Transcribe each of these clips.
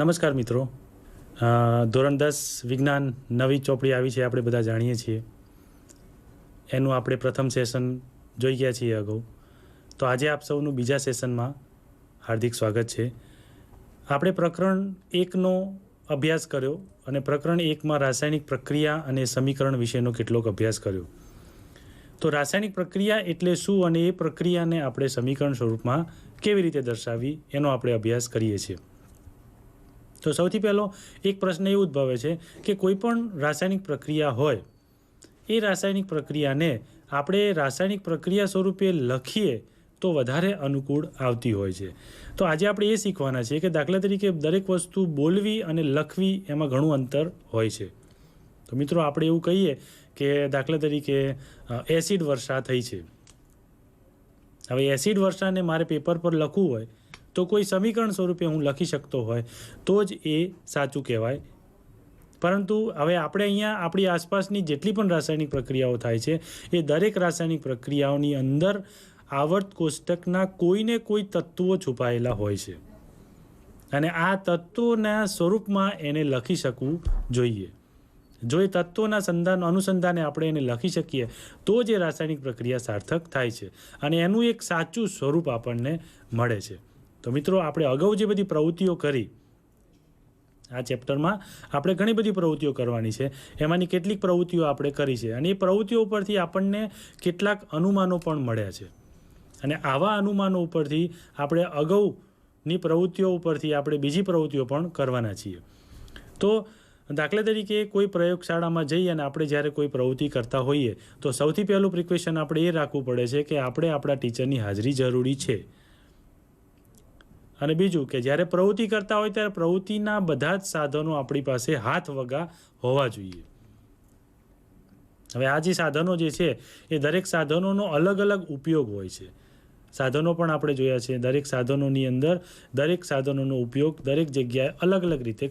નમસ્કાર મિત્રો. ધોરણ 10 વિજ્ઞાન નવી ચોપડી આવી છે, આપણે બધા જાણીએ છીએ. એનું આપણે પ્રથમ સેશન જોઈ ગયા છીએ અગાઉ. તો આજે આપ સૌનું બીજા સેશનમાં હાર્દિક સ્વાગત છે. આપણે પ્રકરણ 1નો અભ્યાસ કર્યો અને પ્રકરણ 1માં રાસાયણિક પ્રક્રિયા અને સમીકરણ વિશેનો કેટલોક અભ્યાસ કર્યો. તો રાસાયણિક પ્રક્રિયા એટલે શું અને એ પ્રક્રિયાને આપણે સમીકરણ સ્વરૂપમાં કેવી રીતે દર્શાવવી એનો આપણે અભ્યાસ કરીએ છીએ. તો સૌથી પહેલો એક પ્રશ્ન એ ઉદ્ભવે છે કે કોઈ પણ રાસાયણિક પ્રક્રિયા હોય, એ રાસાયણિક પ્રક્રિયાને આપણે રાસાયણિક પ્રક્રિયા સ્વરૂપે લખીએ તો વધારે અનુકૂળ આવતી હોય છે. તો આજે આપણે એ શીખવાના છીએ કે દાખલા તરીકે દરેક વસ્તુ બોલવી અને લખવી એમાં ઘણું અંતર હોય છે. તો મિત્રો આપણે એવું કહીએ કે દાખલા તરીકે એસિડ વર્ષા થઈ છે. હવે એસિડ વર્ષાને મારે પેપર પર લખવું હોય તો કોઈ સમીકરણ સ્વરૂપે હું લખી શકતો હોય તો જ એ સાચું કહેવાય. પરંતુ હવે આપણે અહીંયા આપણી આસપાસની જેટલી પણ રાસાયણિક પ્રક્રિયાઓ થાય છે એ દરેક રાસાયણિક પ્રક્રિયાઓની અંદર આવર્ત કોષ્ટકના કોઈને કોઈ તત્વો છુપાયેલા હોય છે અને આ તત્વોના સ્વરૂપમાં એને લખી શકવું જોઈએ. જો એ તત્વોના અનુસંધાને આપણે એને લખી શકીએ તો જ એ રાસાયણિક પ્રક્રિયા સાર્થક થાય છે અને એનું એક સાચું સ્વરૂપ આપણને મળે છે. તો મિત્રો આપણે અગાઉ જે બધી પ્રવૃત્તિઓ કરી, આ ચેપ્ટરમાં આપણે ઘણી બધી પ્રવૃત્તિઓ કરવાની છે. એમાંની કેટલીક પ્રવૃત્તિઓ આપણે કરી છે અને એ પ્રવૃત્તિઓ ઉપરથી આપણને કેટલાક અનુમાનો પણ મળ્યા છે અને આવા અનુમાનો ઉપરથી આપણે અગાઉની પ્રવૃત્તિઓ ઉપરથી આપણે બીજી પ્રવૃત્તિઓ પણ કરવાના છીએ. તો દાખલા તરીકે કોઈ પ્રયોગશાળામાં જઈ અને આપણે જ્યારે કોઈ પ્રવૃત્તિ કરતા હોઈએ તો સૌથી પહેલું પ્રિકોશન આપણે એ રાખવું પડે છે કે આપણે આપણા ટીચરની હાજરી જરૂરી છે. અને બીજું કે જ્યારે પ્રવૃત્તિ કરતા હોય ત્યારે પ્રવૃત્તિના બધા જ સાધનો આપણી પાસે હાથ વગા હોવા જોઈએ. હવે આ જે સાધનો જે છે એ દરેક સાધનોનો અલગ અલગ ઉપયોગ હોય છે. સાધનો પણ આપણે જોયા છે. દરેક સાધનોની અંદર દરેક સાધનોનો ઉપયોગ દરેક જગ્યાએ અલગ અલગ રીતે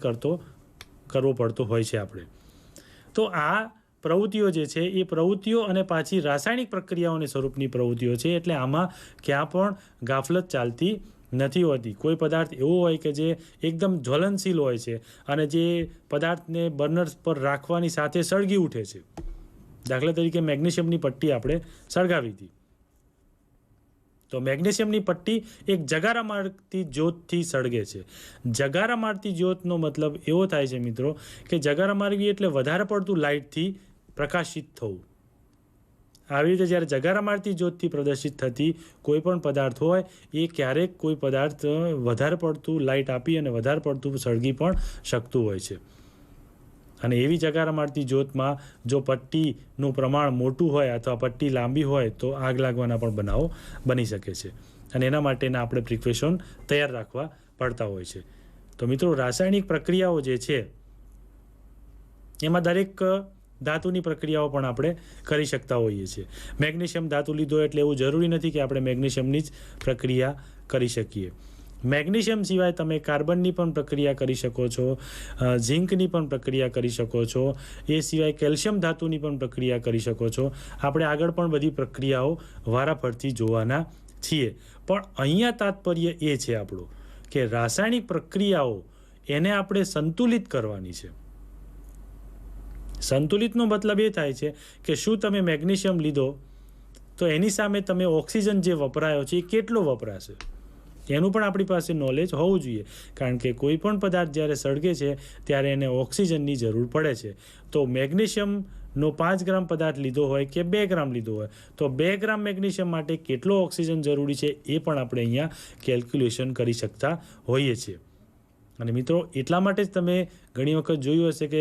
કરવો પડતો હોય છે આપણે. તો આ પ્રવૃત્તિઓ જે છે એ પ્રવૃત્તિઓ અને પાછી રાસાયણિક પ્રક્રિયાઓની સ્વરૂપની પ્રવૃત્તિઓ છે, એટલે આમાં ક્યાં પણ ગાફલત ચાલતી નથી હોતી. કોઈ પદાર્થ એવો હોય કે જે એકદમ જ્વલનશીલ હોય છે અને જે પદાર્થને બર્નર્સ પર રાખવાની સાથે સળગી ઉઠે છે. દાખલા તરીકે મેગ્નેશિયમની પટ્ટી આપણે સળગાવી હતી તો મેગ્નેશિયમની પટ્ટી એક જગારા મારતી જ્યોતથી સળગે છે. જગારા મારતી જ્યોતનો મતલબ એવો થાય છે મિત્રો કે જગારા મારવી એટલે વધારે પડતું લાઇટથી પ્રકાશિત થવું. આવી રીતે જ્યારે જગારા મારતી જ્યોતથી પ્રદર્શિત થતી કોઈ પણ પદાર્થ હોય એ ક્યારેક કોઈ પદાર્થ વધારે પડતું લાઇટ આપી અને વધારે પડતું સળગી પણ શકતું હોય છે. અને એવી જગારા મારતી જ્યોતમાં જો પટ્ટીનું પ્રમાણ મોટું હોય અથવા પટ્ટી લાંબી હોય તો આગ લાગવાના પણ બનાવો બની શકે છે અને એના માટેના આપણે પ્રિકોશન તૈયાર રાખવા પડતા હોય છે. તો મિત્રો રાસાયણિક પ્રક્રિયાઓ જે છે એમાં દરેક ધાતુની પ્રક્રિયાઓ પણ આપણે કરી શકતા હોઈએ છીએ. મેગ્નેશિયમ ધાતુ લીધો એટલે એવું જરૂરી નથી કે આપણે મેગ્નેશિયમની જ પ્રક્રિયા કરી શકીએ. મેગ્નેશિયમ સિવાય તમે કાર્બનની પણ પ્રક્રિયા કરી શકો છો, ઝિંકની પણ પ્રક્રિયા કરી શકો છો, એ સિવાય કેલ્શિયમ ધાતુની પણ પ્રક્રિયા કરી શકો છો. આપણે આગળ પણ બધી પ્રક્રિયાઓ વારાફરતી જોવાના છીએ. પણ અહીંયા તાત્પર્ય એ છે આપણું કે રાસાયણિક પ્રક્રિયાઓ એને આપણે સંતુલિત કરવાની છે. સંતુલિતનો મતલબ એ થાય છે કે શું તમે મેગ્નેશિયમ લીધો તો એની સામે તમે ઓક્સિજન જે વપરાયો છે એ કેટલો વપરાશે એનું પણ આપણી પાસે નોલેજ હોવું જોઈએ. કારણ કે કોઈ પણ પદાર્થ જ્યારે સળગે છે ત્યારે એને ઓક્સિજનની જરૂર પડે છે. તો મેગ્નેશિયમનો 5 ગ્રામ પદાર્થ લીધો હોય કે 2 ગ્રામ લીધો હોય તો 2 ગ્રામ મેગ્નેશિયમ માટે કેટલો ઓક્સિજન જરૂરી છે એ પણ આપણે અહીંયા કેલ્ક્યુલેશન કરી શકતા હોઈએ છીએ. અને મિત્રો એટલા માટે જ તમે ઘણી વખત જોયું હશે કે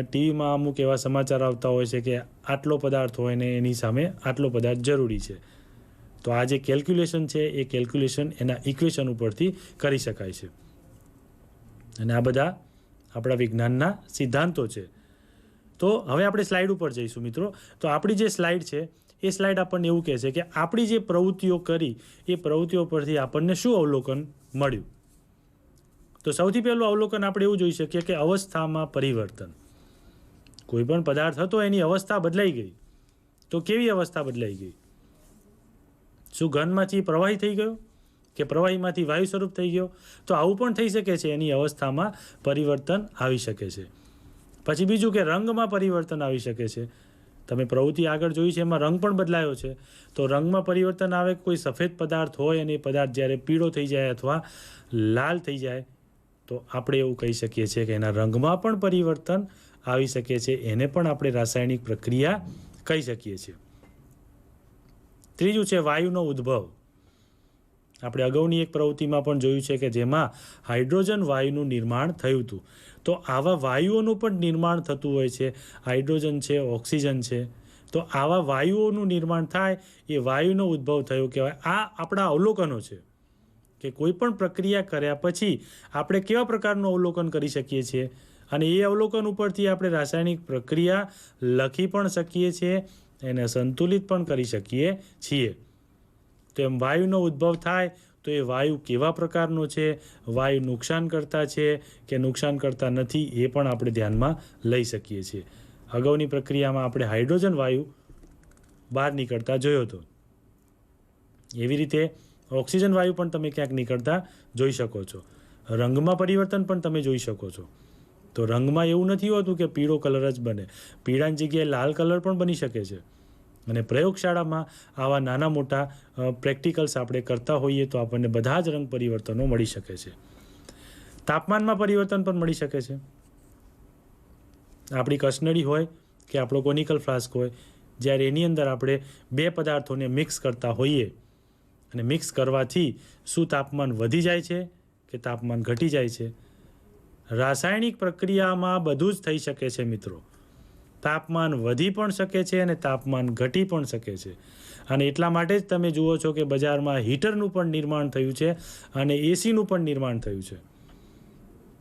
ટીવીમાં અમુક એવા સમાચાર આવતા હોય છે કે આટલો પદાર્થ હોય ને એની સામે આટલો પદાર્થ જરૂરી છે. તો આ જે કેલ્ક્યુલેશન છે એ કેલ્ક્યુલેશન એના ઇક્વેશન ઉપરથી કરી શકાય છે અને આ બધા આપણા વિજ્ઞાનના સિદ્ધાંતો છે. તો હવે આપણે સ્લાઇડ ઉપર જઈશું મિત્રો. તો આપણી જે સ્લાઇડ છે એ સ્લાઇડ આપણને એવું કહે છે કે આપણી જે પ્રવૃત્તિઓ કરી એ પ્રવૃત્તિઓ પરથી આપણને શું અવલોકન મળ્યું. તો સૌથી પહેલું અવલોકન આપણે એવું જોઈ શકીએ કે અવસ્થામાં પરિવર્તન. કોઈ પણ પદાર્થ હતો એની અવસ્થા બદલાઈ ગઈ. તો કેવી અવસ્થા બદલાઈ ગઈ? શું ઘનમાંથી પ્રવાહી થઈ ગયો કે પ્રવાહીમાંથી વાયુ સ્વરૂપ થઈ ગયો. તો આવું પણ થઈ શકે છે, એની અવસ્થામાં પરિવર્તન આવી શકે છે. પછી બીજું કે રંગમાં પરિવર્તન આવી શકે છે. તમે પ્રવૃત્તિ આગળ જોઈ છે એમાં રંગ પણ બદલાયો છે. તો રંગમાં પરિવર્તન આવે, કોઈ સફેદ પદાર્થ હોય અને એ પદાર્થ જ્યારે પીળો થઈ જાય અથવા લાલ થઈ જાય તો આપણે એવું કહી શકીએ છીએ કે એના રંગમાં પણ પરિવર્તન આવી શકે છે. એને પણ આપણે રાસાયણિક પ્રક્રિયા કહી શકીએ છીએ. ત્રીજું છે વાયુનો ઉદ્ભવ. આપણે અગાઉની એક પ્રવૃત્તિમાં પણ જોયું છે કે જેમાં હાઇડ્રોજન વાયુનું નિર્માણ થયું હતું. તો આવા વાયુઓનું પણ નિર્માણ થતું હોય છે. હાઇડ્રોજન છે, ઓક્સિજન છે. તો આવા વાયુઓનું નિર્માણ થાય, એ વાયુનો ઉદ્ભવ થયો કહેવાય. આ આપણા અવલોકનો છે કે કોઈ પણ પ્રક્રિયા કર્યા પછી આપણે કેવા પ્રકારનું અવલોકન કરી શકીએ છીએ, અને એ અવલોકન ઉપરથી આપણે રાસાયણિક પ્રક્રિયા લખી પણ શકીએ છીએ, એને સંતુલિત પણ કરી શકીએ છીએ. તો એમ વાયુનો ઉદ્ભવ થાય તો એ વાયુ કેવા પ્રકારનો છે, વાયુ નુકસાન કરતા છે કે નુકસાન કરતા નથી, એ પણ આપણે ધ્યાનમાં લઈ શકીએ છીએ. અગાઉની પ્રક્રિયામાં આપણે હાઇડ્રોજન વાયુ બહાર નીકળતા જોયો હતો. એવી રીતે ઓક્સિજન વાયુ પણ તમે ક્યાંક નીકળતા જોઈ શકો છો. રંગમાં પરિવર્તન પણ તમે જોઈ શકો છો. તો રંગમાં એવું નથી હોતું કે પીળો કલર જ બને, પીળાની જગ્યાએ લાલ કલર પણ બની શકે છે. અને પ્રયોગશાળામાં આવા નાના મોટા પ્રેક્ટિકલ્સ આપણે કરતા હોઈએ તો આપણને બધા જ રંગ પરિવર્તનો મળી શકે છે. તાપમાનમાં પરિવર્તન પણ મળી શકે છે. આપણી કસનળી હોય કે આપણો કોનિકલ ફ્લાસ્ક હોય, જ્યારે એની અંદર આપણે બે પદાર્થોને મિક્સ કરતા હોઈએ અને મિક્સ કરવાથી શું તાપમાન વધી જાય છે કે તાપમાન ઘટી જાય છે? રાસાયણિક પ્રક્રિયામાં બધું જ થઈ શકે છે મિત્રો. તાપમાન વધી પણ શકે છે અને તાપમાન ઘટી પણ શકે છે. અને એટલા માટે જ તમે જુઓ છો કે બજારમાં હીટરનું પણ નિર્માણ થયું છે અને એસીનું પણ નિર્માણ થયું છે.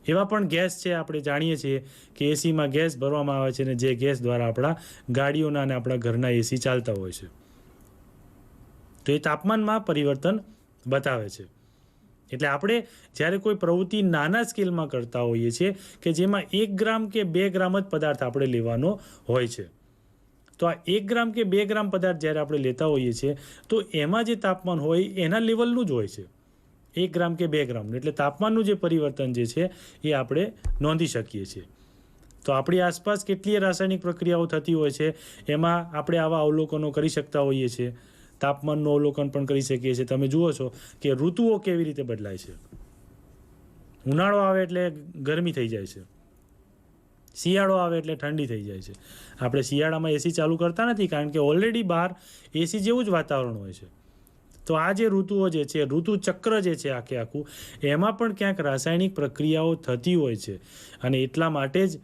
એવા પણ ગેસ છે, આપણે જાણીએ છીએ કે એસીમાં ગેસ ભરવામાં આવે છે અને જે ગેસ દ્વારા આપણા ગાડીઓના અને આપણા ઘરના એસી ચાલતા હોય છે. તો એ તાપમાનમાં પરિવર્તન બતાવે છે. એટલે આપણે જ્યારે કોઈ પ્રવૃત્તિ નાના સ્કેલમાં કરતા હોઈએ છીએ કે જેમાં 1 ગ્રામ કે 2 ગ્રામ જ પદાર્થ આપણે લેવાનો હોય છે, તો આ 1 ગ્રામ કે 2 ગ્રામ પદાર્થ જ્યારે આપણે લેતા હોઈએ છીએ તો એમાં જે તાપમાન હોય એના લેવલનું જ હોય છે, 1 ગ્રામ કે 2 ગ્રામ. એટલે તાપમાનનું જે પરિવર્તન જે છે એ આપણે નોંધી શકીએ છીએ. તો આપણી આસપાસ કેટલીય રાસાયણિક પ્રક્રિયાઓ થતી હોય છે, એમાં આપણે આવા અવલોકનો કરી શકતા હોઈએ છીએ. તાપમાનનું અવલોકન પણ કરી શકીએ છીએ. તમે જુઓ છો કે ઋતુઓ કેવી રીતે બદલાય છે. ઉનાળો આવે એટલે ગરમી થઈ જાય છે, શિયાળો આવે એટલે ઠંડી થઈ જાય છે. આપણે શિયાળામાં એસી ચાલુ કરતા નથી કારણ કે ઓલરેડી બહાર એસી જેવું જ વાતાવરણ હોય છે. તો આ જે ઋતુઓ જે છે, ઋતુ ચક્ર જે છે આખું, એમાં પણ ક્યાંક રાસાયણિક પ્રક્રિયાઓ થતી હોય છે. અને એટલા માટે જ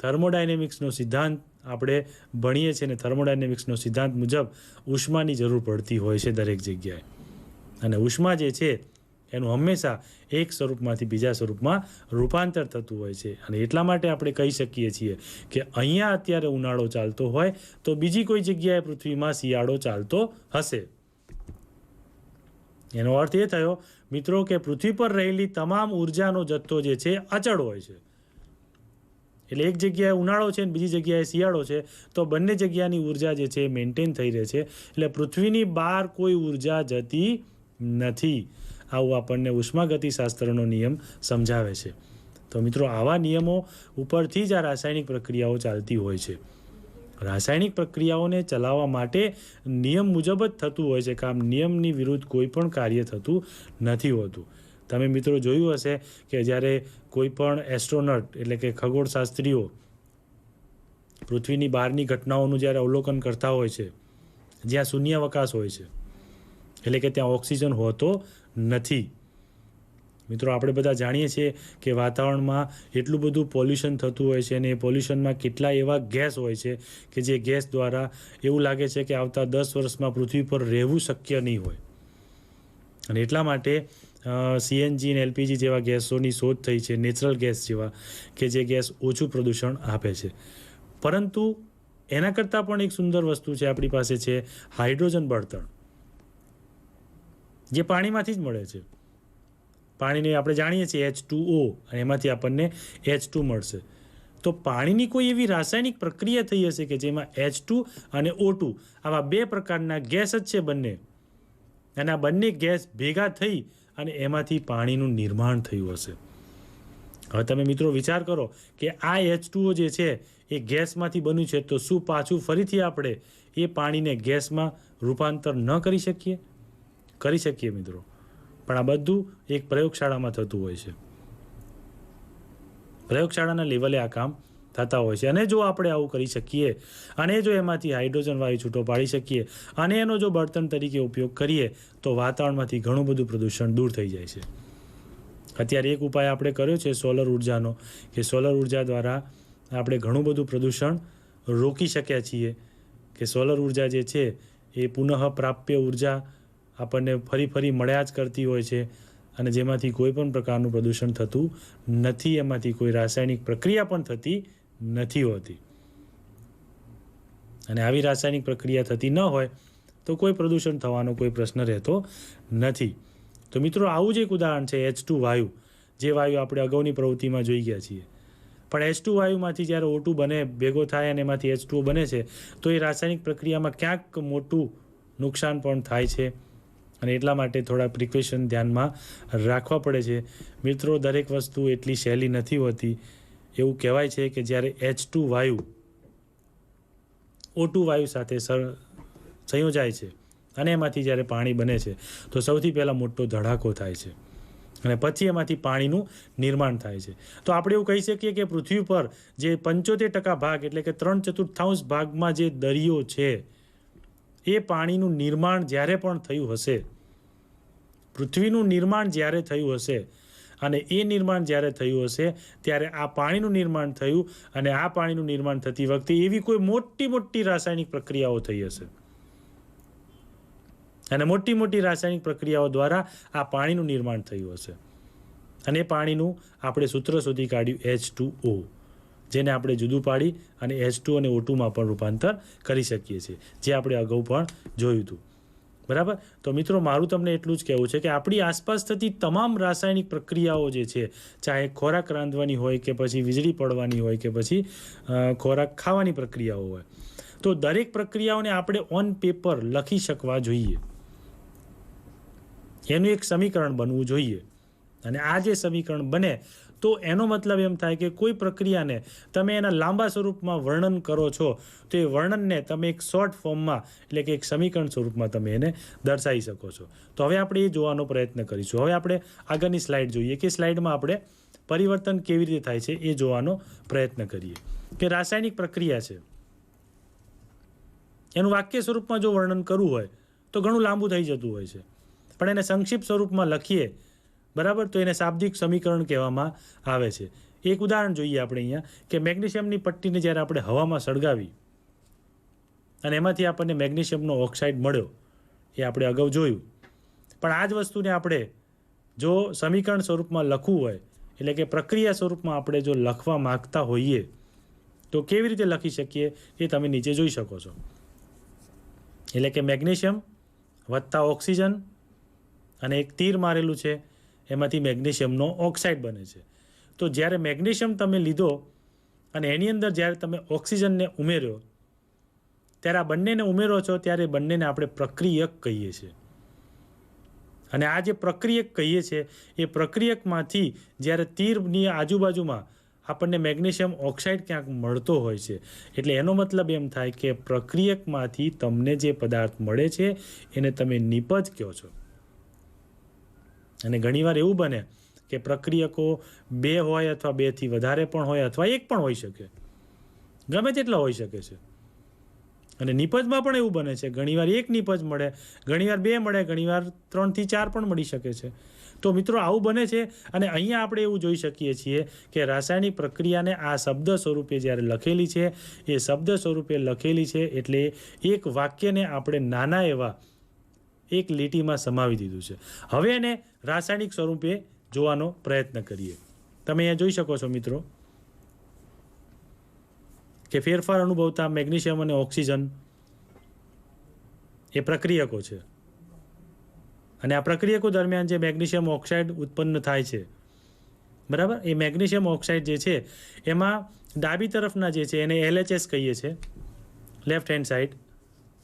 થર્મોડાયનેમિક્સનો સિદ્ધાંત આપણે ભણીએ છીએ અને થર્મોડાયનેમિક્સનો સિદ્ધાંત મુજબ ઉષ્માની જરૂર પડતી હોય છે દરેક જગ્યાએ. અને ઉષ્મા જે છે એનું હંમેશા એક સ્વરૂપમાંથી બીજા સ્વરૂપમાં રૂપાંતર થતું હોય છે. અને એટલા માટે આપણે કહી શકીએ છીએ કે અહીંયા અત્યારે ઉનાળો ચાલતો હોય તો બીજી કોઈ જગ્યાએ પૃથ્વીમાં શિયાળો ચાલતો હશે. એનો અર્થ એ થયો મિત્રો કે પૃથ્વી પર રહેલી તમામ ઉર્જાનો જથ્થો જે છે અચળ હોય છે. એટલે એક જગ્યાએ ઉનાળો છે અને બીજી જગ્યાએ શિયાળો છે તો બંને જગ્યાની ઉર્જા જે છે એ મેન્ટેન થઈ રહે છે. એટલે પૃથ્વીની બહાર કોઈ ઉર્જા જતી નથી. આવું આપણને ઉષ્માગતિશાસ્ત્રનો નિયમ સમજાવે છે. તો મિત્રો આવા નિયમો ઉપરથી જ આ રાસાયણિક પ્રક્રિયાઓ ચાલતી હોય છે. રાસાયણિક પ્રક્રિયાઓને ચલાવવા માટે નિયમ મુજબ જ થતું હોય છે કામ. નિયમની વિરુદ્ધ કોઈ પણ કાર્ય થતું નથી હોતું. તમે મિત્રો જોયું હશે કે જ્યારે કોઈ પણ એસ્ટ્રોનટ એટલે કે ખગોળશાસ્ત્રીઓ પૃથ્વીની બહારની ઘટનાઓનું જ્યારે અવલોકન કરતા હોય છે, જ્યાં શૂન્યાવકાશ હોય છે, એટલે કે ત્યાં ઓક્સિજન હોતો નથી. મિત્રો આપણે બધા જાણીએ છીએ કે વાતાવરણમાં એટલું બધું પોલ્યુશન થતું હોય છે અને એ પોલ્યુશનમાં કેટલા એવા ગેસ હોય છે કે જે ગેસ દ્વારા એવું લાગે છે કે આવતા 10 વર્ષમાં પૃથ્વી પર રહેવું શક્ય નહીં હોય. અને એટલા માટે સીએનજી અને એલપીજી જેવા ગેસોની શોધ થઈ છે, નેચરલ ગેસ જેવા કે જે ગેસ ઓછું પ્રદૂષણ આપે છે. પરંતુ એના કરતાં પણ એક સુંદર વસ્તુ છે આપણી પાસે છે હાઇડ્રોજન બળતણ, જે પાણીમાંથી જ મળે છે. પાણીને આપણે જાણીએ છીએ H2O અને એમાંથી આપણને H2 મળશે. તો પાણીની કોઈ એવી રાસાયણિક પ્રક્રિયા થઈ હશે કે જેમાં H2 અને O2 આવા બે પ્રકારના ગેસ જ છે બંને, અને આ બંને ગેસ ભેગા થઈ અને એમાંથી પાણીનું નિર્માણ થયું હશે. હવે તમે મિત્રો વિચાર કરો કે આ H2O જે છે એ ગેસમાંથી બન્યું છે, તો શું પાછું ફરીથી આપણે એ પાણીને ગેસમાં રૂપાંતર ન કરી શકીએ? કરી શકીએ મિત્રો, પણ આ બધું એક પ્રયોગશાળામાં થતું હોય છે. પ્રયોગશાળાના લેવલે આ કામ થતા હોય છે. અને જો આપણે આવું કરી શકીએ અને જો એમાંથી હાઇડ્રોજન વાયુ છૂટો પાડી શકીએ અને એનો જો બળતણ તરીકે ઉપયોગ કરીએ તો વાતાવરણમાંથી ઘણું બધું પ્રદૂષણ દૂર થઈ જાય છે. અત્યારે એક ઉપાય આપણે કર્યો છે સોલર ઉર્જાનો, કે સોલર ઉર્જા દ્વારા આપણે ઘણું બધું પ્રદૂષણ રોકી શક્યા છીએ. કે સોલર ઉર્જા જે છે એ પુનઃ પ્રાપ્ય ઉર્જા આપણને ફરી મળ્યા જ કરતી હોય છે અને જેમાંથી કોઈ પણ પ્રકારનું પ્રદૂષણ થતું નથી, એમાંથી કોઈ રાસાયણિક પ્રક્રિયા પણ થતી નથી હોતી. અને આવી રાસાયણિક પ્રક્રિયા થતી ન હોય તો કોઈ પ્રદૂષણ થવાનો કોઈ પ્રશ્ન રહેતો નથી. તો મિત્રો આવું જ એક ઉદાહરણ છે H2 વાયુ, જે વાયુ આપણે અગાઉની પ્રવૃત્તિમાં જોઈ ગયા છીએ. પણ H2 વાયુમાંથી જ્યારે O2 બને ભેગો થાય અને એમાંથી H2O બને છે તો એ રાસાયણિક પ્રક્રિયામાં ક્યાંક મોટું નુકસાન પણ થાય છે અને એટલા માટે થોડા પ્રિકોશન ધ્યાનમાં રાખવા પડે છે. મિત્રો દરેક વસ્તુ એટલી સહેલી નથી હોતી. એવું કહેવાય છે કે જ્યારે H2 વાયુ O2 વાયુ સાથે સંયોજાય છે અને એમાંથી જ્યારે પાણી બને છે તો સૌથી પહેલાં મોટો ધડાકો થાય છે અને પછી એમાંથી પાણીનું નિર્માણ થાય છે. તો આપણે એવું કહી શકીએ કે પૃથ્વી પર જે 75% ભાગ એટલે કે 3/4 ભાગમાં જે દરિયો છે એ પાણીનું નિર્માણ જ્યારે પણ થયું હશે, પૃથ્વીનું નિર્માણ જ્યારે થયું હશે અને એ નિર્માણ જ્યારે થયું હશે ત્યારે આ પાણીનું નિર્માણ થયું અને આ પાણીનું નિર્માણ થતી વખતે એવી કોઈ મોટી રાસાયણિક પ્રક્રિયાઓ થઈ હશે અને મોટી રાસાયણિક પ્રક્રિયાઓ દ્વારા આ પાણીનું નિર્માણ થયું હશે અને એ પાણીનું આપણે સૂત્ર શોધી કાઢ્યું H2O, જેને આપણે જુદું પાડી અને H2 અને O2માં પણ રૂપાંતર કરી શકીએ છીએ, જે આપણે અગાઉ પણ જોયું હતું. બરાબર. તો મિત્રો મારું તમને એટલું જ કહેવું છે કે આપણી આસપાસ થતી તમામ રાસાયણિક પ્રક્રિયાઓ જે છે, ચાહે ખોરાક રાંધવાની હોય કે પછી વીજળી પડવાની હોય કે પછી ખોરાક ખાવાની પ્રક્રિયાઓ હોય, તો દરેક પ્રક્રિયાઓને આપણે ઓન પેપર લખી શકવા જોઈએ. એનું એક સમીકરણ બનવું જોઈએ અને આ જે સમીકરણ બને તો એનો મતલબ એમ થાય કે કોઈ પ્રક્રિયાને તમે એના લાંબા સ્વરૂપમાં વર્ણન કરો છો તો એ વર્ણનને તમે એક શોર્ટ ફોર્મમાં એટલે કે એક સમીકરણ સ્વરૂપમાં તમે એને દર્શાવી શકો છો. તો હવે આપણે એ જોવાનો પ્રયત્ન કરીશું. હવે આપણે આગળની સ્લાઇડ જોઈએ કે સ્લાઇડમાં આપણે પરિવર્તન કેવી રીતે થાય છે એ જોવાનો પ્રયત્ન કરીએ. કે રાસાયણિક પ્રક્રિયા છે એનું વાક્ય સ્વરૂપમાં જો વર્ણન કરવું હોય તો ઘણું લાંબુ થઈ જતું હોય છે, પણ એને સંક્ષિપ્ત સ્વરૂપમાં લખીએ બરાબર તો એને શાબ્દિક સમીકરણ કહેવામાં આવે છે. એક ઉદાહરણ જોઈએ આપણે અહીંયા કે મેગ્નેશિયમની પટ્ટીને જ્યારે આપણે હવામાં સળગાવી અને એમાંથી આપણને મેગ્નેશિયમનો ઓક્સાઇડ મળ્યો, એ આપણે અગાઉ જોયું. પણ આ જ વસ્તુને આપણે જો સમીકરણ સ્વરૂપમાં લખવું હોય એટલે કે પ્રક્રિયા સ્વરૂપમાં આપણે જો લખવા માગતા હોઈએ તો કેવી રીતે લખી શકીએ એ તમે નીચે જોઈ શકો છો. એટલે કે મેગ્નેશિયમ વત્તા ઓક્સિજન અને એક તીર મારેલું છે, એમાંથી મેગ્નેશિયમનો ઓક્સાઇડ બને છે. તો જ્યારે મેગ્નેશિયમ તમે લીધો અને એની અંદર જ્યારે તમે ઓક્સિજનને ઉમેર્યો ત્યારે આ બંનેને ઉમેરો છો ત્યારે બંનેને આપણે પ્રક્રિયક કહીએ છીએ. અને આ જે પ્રક્રિયક કહીએ છીએ એ પ્રક્રિયકમાંથી જ્યારે તીરની આજુબાજુમાં આપણને મેગ્નેશિયમ ઓક્સાઇડ ક્યાંક મળતો હોય છે એટલે એનો મતલબ એમ થાય કે પ્રક્રિયકમાંથી તમને જે પદાર્થ મળે છે એને તમે નિપજ કહો છો. અને ઘણીવાર એવું બને કે પ્રક્રિયકો 2 હોય અથવા 2થી વધારે પણ હોય અથવા 1 પણ હોઈ શકે, ગમે તેટલા હોઈ શકે છે. અને નિપજમાં પણ એવું બને છે, ઘણીવાર 1 નિપજ મળે, ઘણીવાર 2 મળે, ઘણીવાર 3 થી 4 પણ મળી શકે છે. તો મિત્રો આવું બને છે અને અહીંયા આપણે એવું જોઈ શકીએ છીએ કે રાસાયણિક પ્રક્રિયાને આ શબ્દ સ્વરૂપે જ્યારે લખેલી છે એ શબ્દ સ્વરૂપે લખેલી છે એટલે એક વાક્યને આપણે નાના એવા એક લીટીમાં સમાવી દીધું છે. હવે એને રાસાયણિક સ્વરૂપે જોવાનો પ્રયત્ન કરીએ. તમે અહીંયા જોઈ શકો છો મિત્રો કે ફેરફાર અનુભવતા મેગ્નેશિયમ અને ઓક્સિજન એ પ્રક્રિયકો છે અને આ પ્રક્રિયકો દરમિયાન જે મેગ્નેશિયમ ઓક્સાઇડ ઉત્પન્ન થાય છે બરાબર, એ મેગ્નેશિયમ ઓક્સાઇડ જે છે એમાં ડાબી તરફના જે છે એને LHS કહીએ છીએ, લેફ્ટ હેન્ડ સાઈડ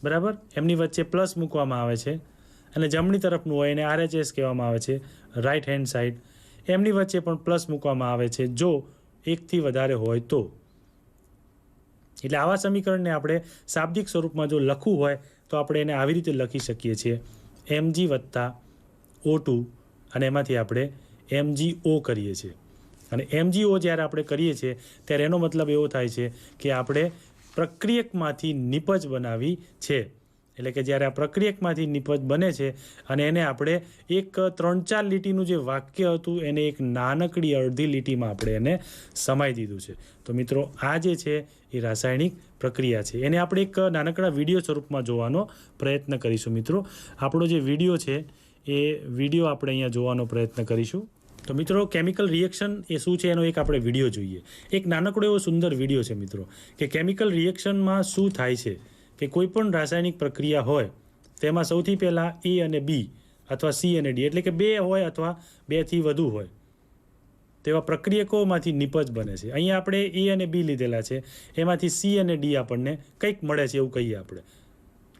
બરાબર, એમની વચ્ચે પ્લસ મૂકવામાં આવે છે અને જમણી તરફનું હોય એને RHS કહેવામાં આવે છે, રાઇટ હેન્ડ સાઇડ. એમની વચ્ચે પણ પ્લસ મૂકવામાં આવે છે જો એકથી વધારે હોય તો. એટલે આવા સમીકરણને આપણે શાબ્દિક સ્વરૂપમાં જો લખવું હોય તો આપણે એને આવી રીતે લખી શકીએ છીએ, Mg + O2, અને એમાંથી આપણે MgO કરીએ છીએ. અને MgO જ્યારે આપણે કરીએ છીએ ત્યારે એનો મતલબ એવો થાય છે કે આપણે પ્રક્રિયકમાંથી નિપજ બનાવી છે. એટલે કે જ્યારે આ પ્રક્રિયકમાંથી નિપજ બને છે અને એને આપણે એક 3-4 લીટીનું જે વાક્ય હતું એને એક નાનકડી અડધી લીટીમાં આપણે એને સમાઈ દીધું છે. તો મિત્રો આ જે છે એ રાસાયણિક પ્રક્રિયા છે. એને આપણે એક નાનકડા વિડીયો સ્વરૂપમાં જોવાનો પ્રયત્ન કરીશું. મિત્રો આપણો જે વિડીયો છે એ વિડીયો આપણે અહીંયા જોવાનો પ્રયત્ન કરીશું. તો મિત્રો કેમિકલ રિએક્શન એ શું છે એનો એક આપણે વિડીયો જોઈએ. એક નાનકડો એવો સુંદર વિડીયો છે મિત્રો કે કેમિકલ રિએક્શનમાં શું થાય છે કે કોઈ પણ રાસાયણિક પ્રક્રિયા હોય તેમાં સૌથી પહેલાં A અને B અથવા C અને D એટલે કે 2 હોય અથવા 2થી વધુ હોય તેવા પ્રક્રિયકોમાંથી નિપજ બને છે. અહીંયા આપણે A અને B લીધેલા છે, એમાંથી C અને D આપણને કંઈક મળે છે એવું કહીએ આપણે.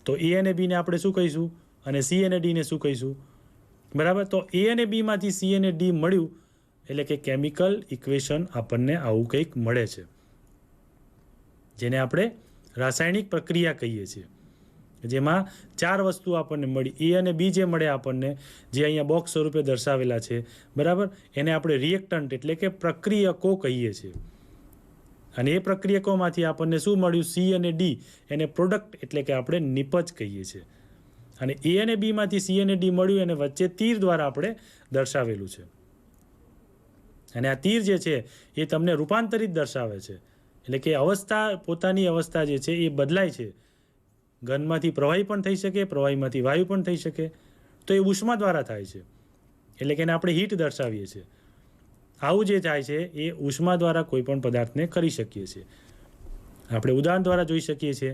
તો A અને B ને આપણે શું કહીશું અને C અને D ને શું કહીશું? બરાબર. તો A અને B માંથી C અને D મળ્યું એટલે કે કેમિકલ ઇક્વેશન આપણને આવું કંઈક મળે છે, જેને આપણે રાસાયણિક પ્રક્રિયા કહીએ છીએ. જેમાં 4 વસ્તુ આપણને મળી. A અને B જે મળે આપણને, જે અહીંયા બોક્સ સ્વરૂપે દર્શાવેલા છે, બરાબર, એને આપણે રિએક્ટન્ટ એટલે કે પ્રક્રિયકો કહીએ છીએ. અને એ પ્રક્રિયકોમાંથી આપણને શું મળ્યું? C અને D, એને પ્રોડક્ટ એટલે કે આપણે નિપજ કહીએ છીએ. અને A અને B માંથી C અને D મળ્યું એને વચ્ચે તીર દ્વારા આપણે દર્શાવેલું છે. અને આ તીર જે છે એ તમને રૂપાંતરિત દર્શાવે છે. એટલે કે અવસ્થા, પોતાની અવસ્થા જે છે એ બદલાય છે. ઘનમાંથી પ્રવાહી પણ થઈ શકે, પ્રવાહીમાંથી વાયુ પણ થઈ શકે. તો એ ઉષ્મા દ્વારા થાય છે. એટલે કે એને આપણે હીટ દર્શાવીએ છીએ. આવું જે થાય છે એ ઉષ્મા દ્વારા કોઈ પણ પદાર્થને કરી શકીએ છીએ. આપણે ઉદાહરણ દ્વારા જોઈ શકીએ છીએ